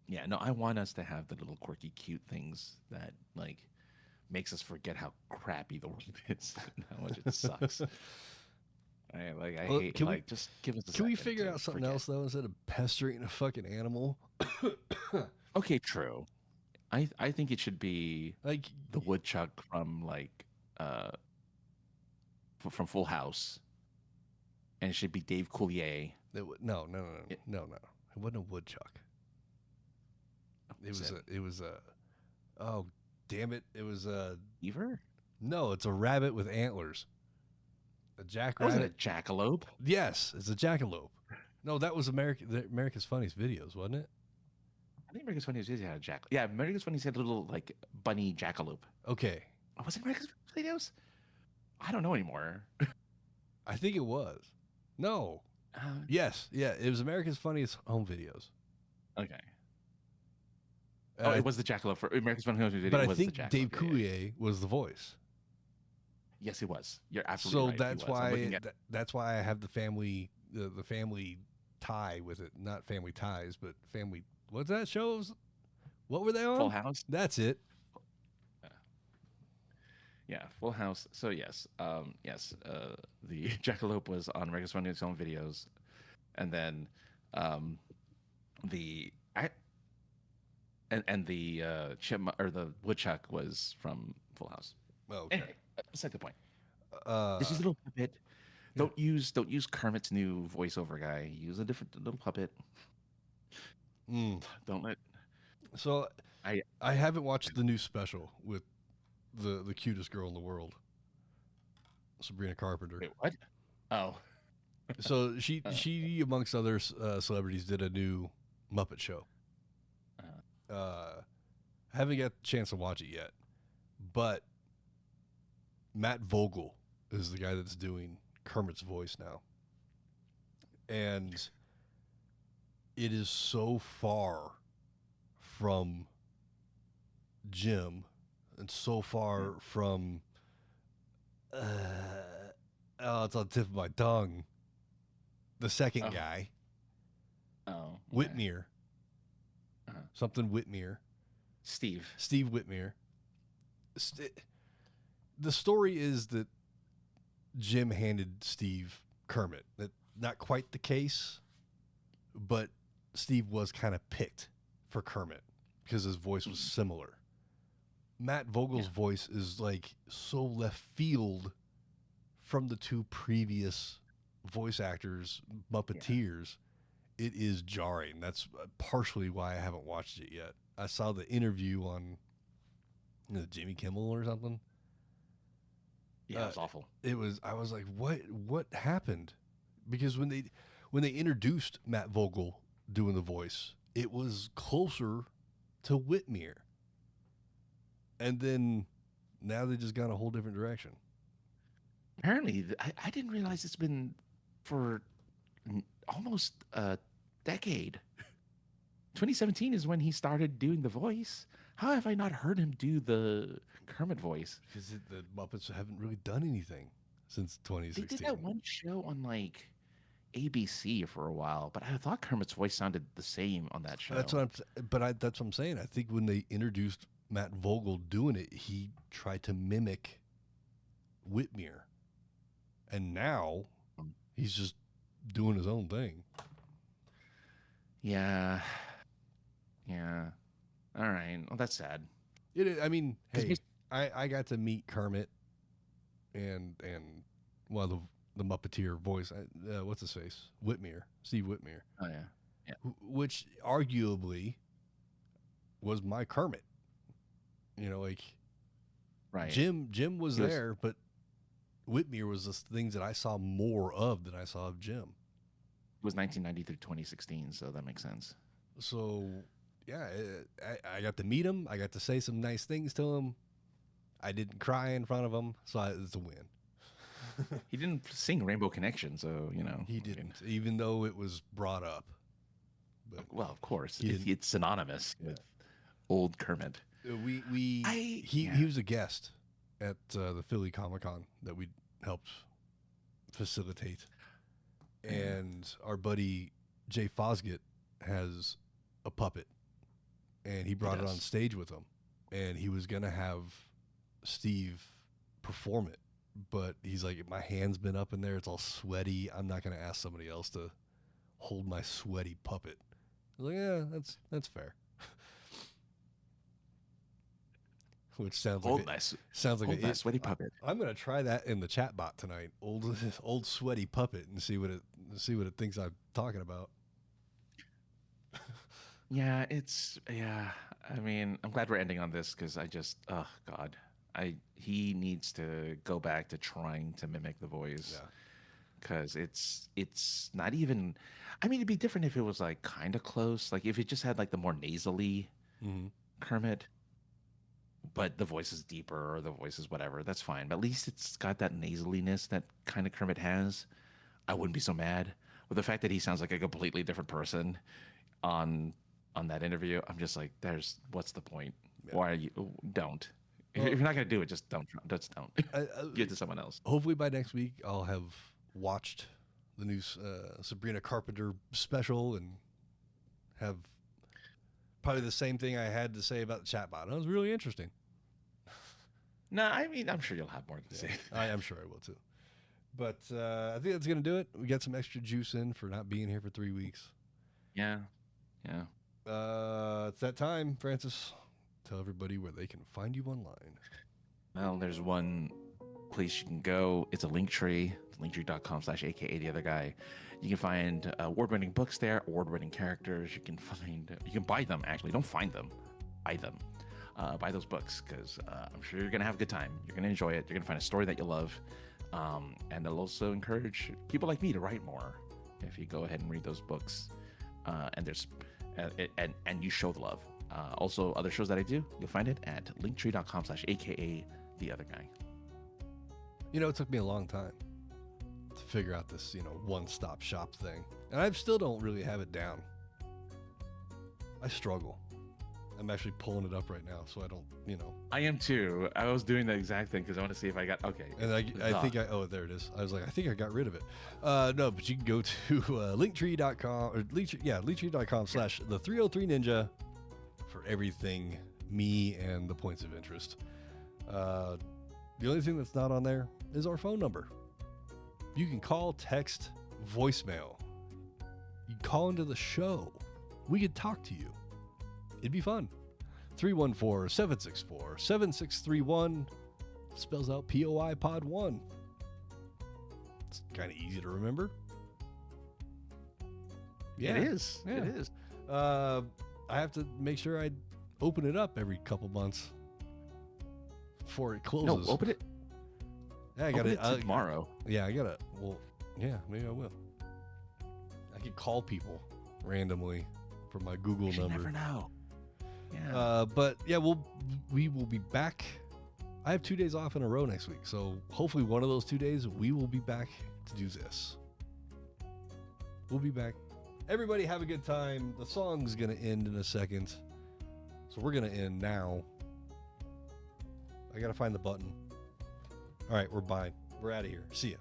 yeah, no, I want us to have the little quirky, cute things that like makes us forget how crappy the world is and how much it sucks. I hate. Just give us. Can we figure out something else though, instead of pestering a fucking animal? Okay, true. I think it should be like the woodchuck from from Full House, and it should be Dave Coulier. No. It wasn't a woodchuck. It was a. Oh, damn it! It was a beaver. No, it's a rabbit with antlers. A jackrabbit. Wasn't it a jackalope? Yes, it's a jackalope. No, that was America's Funniest Videos, wasn't it? I think America's Funniest Videos had a jackalope. Yeah, America's Funniest had a little like bunny jackalope. Okay. Oh, was it America's Videos? I don't know anymore. I think it was. No. Yes. Yeah, it was America's Funniest Home Videos. Okay. It was the jackalope for America's Funniest Home Videos. But I think Dave Coulier was the voice. Yes, he was. You're absolutely So right. that's He was. I'm looking why at- that's why I have the family tie with it. Not Family Ties, but Family. What's that show? What were they on? Full House. That's it. Yeah, Full House. So yes, yes, the Jackalope was on Regis Running its own videos, and then the chipmunk or the woodchuck was from Full House. Oh, okay. Anyway, beside the point. Uh, This is a little puppet. Don't use Kermit's new voiceover guy. Use a different little puppet. Don't let. So I haven't watched the new special with the cutest girl in the world, Sabrina Carpenter. Wait, what? Oh, So she amongst other celebrities did a new Muppet show. Haven't got a chance to watch it yet, but Matt Vogel is the guy that's doing Kermit's voice now, and it is so far from Jim and so far from it's on the tip of my tongue, the second guy, Whitmere, something Whitmere, Steve Whitmere. The story is that Jim handed Steve Kermit. That not quite the case, but Steve was kind of picked for Kermit because his voice was similar. Matt Vogel's voice is like so left field from the two previous voice actors, Muppeteers. It is jarring. That's partially why I haven't watched it yet. I saw the interview on Jimmy Kimmel or something. Yeah, it was awful. It was. I was like, what happened? Because when they introduced Matt Vogel doing the voice, it was closer to Whitmere. And then now they just gone a whole different direction. Apparently, I didn't realize it's been for almost a decade. 2017 is when he started doing the voice. How have I not heard him do the Kermit voice? Because the Muppets haven't really done anything since 2016. They did that one show on like ABC for a while, but I thought Kermit's voice sounded the same on that show. That's what I'm saying. I think when they introduced Matt Vogel doing it, he tried to mimic Whitmere. And now he's just doing his own thing. Yeah. Yeah. All right. Well, that's sad. It is, I mean, hey, I got to meet Kermit and well, the Muppeteer voice. What's his face? Whitmere. Steve Whitmere. Oh, yeah. Yeah. Which arguably was my Kermit. You know, like Right. Jim was there, but Whitmere was the things that I saw more of than I saw of Jim. It was 1990 through 2016, so that makes sense. So, yeah, I got to meet him. I got to say some nice things to him. I didn't cry in front of him, so it's a win. He didn't sing Rainbow Connection, so, you know. He didn't, even though it was brought up. But Well, of course. He didn't. It's synonymous with old Kermit. he was a guest at the Philly Comic-Con that we helped facilitate. And our buddy Jay Fosgett has a puppet, and he brought it on stage with him, and he was going to have Steve perform it, but he's like, my hand's been up in there, it's all sweaty, I'm not going to ask somebody else to hold my sweaty puppet. I was like, yeah, that's fair. Which sounds like a sweaty puppet. I'm gonna try that in the chat bot tonight. Old sweaty puppet, and see what it thinks I'm talking about. Yeah, I mean, I'm glad we're ending on this because oh God, he needs to go back to trying to mimic the voice. Yeah. Because it's not even. I mean, it'd be different if it was like kind of close, like if it just had like the more nasally Kermit. But the voice is deeper or the voice is whatever. That's fine. But at least it's got that nasaliness that kind of Kermit has. I wouldn't be so mad with the fact that he sounds like a completely different person on that interview. I'm just like, what's the point? Yeah. Why are you? Don't. If you're not gonna do it, just don't. Just don't. Give it to someone else. Hopefully by next week I'll have watched the new Sabrina Carpenter special and have probably the same thing I had to say about the chatbot. It was really interesting. No, I mean, I'm sure you'll have more to say. I am sure I will too. But I think that's going to do it. We got some extra juice in for not being here for 3 weeks. Yeah. It's that time, Francis. Tell everybody where they can find you online. Well, there's one place you can go. It's a link tree. It's linktree.com/aka the other guy. You can find award-winning books there, award-winning characters. You can buy them, actually. Don't find them. Buy them. Buy those books, because I'm sure you're going to have a good time. You're going to enjoy it. You're going to find a story that you love. And they'll also encourage people like me to write more if you go ahead and read those books. And you show the love. Also, other shows that I do, you'll find it at linktree.com/aka the other guy. It took me a long time to figure out this, one-stop shop thing. And I still don't really have it down. I struggle. I'm actually pulling it up right now, so I don't, I am too. I was doing the exact thing because I want to see if I got, okay. And I think there it is. I was like, I think I got rid of it. No, but you can go to linktree.com or linktree.com/the303ninja for everything me and the points of interest. The only thing that's not on there is our phone number. You can call, text, voicemail. You can call into the show. We could talk to you. It'd be fun. 314-764-7631 spells out POI Pod 1. It's kind of easy to remember. Yeah, it is. Yeah. It is. I have to make sure I open it up every couple months before it closes. No, open it. Yeah, I got it tomorrow. Yeah, I got it. Well, yeah, maybe I will. I could call people randomly from my Google number. You never know. Yeah. But yeah, we will be back. I have 2 days off in a row next week, so hopefully one of those 2 days we will be back to do this. We'll be back. Everybody have a good time. The song's gonna end in a second, so we're gonna end now. I gotta find the button. All right, we're out of here. See ya.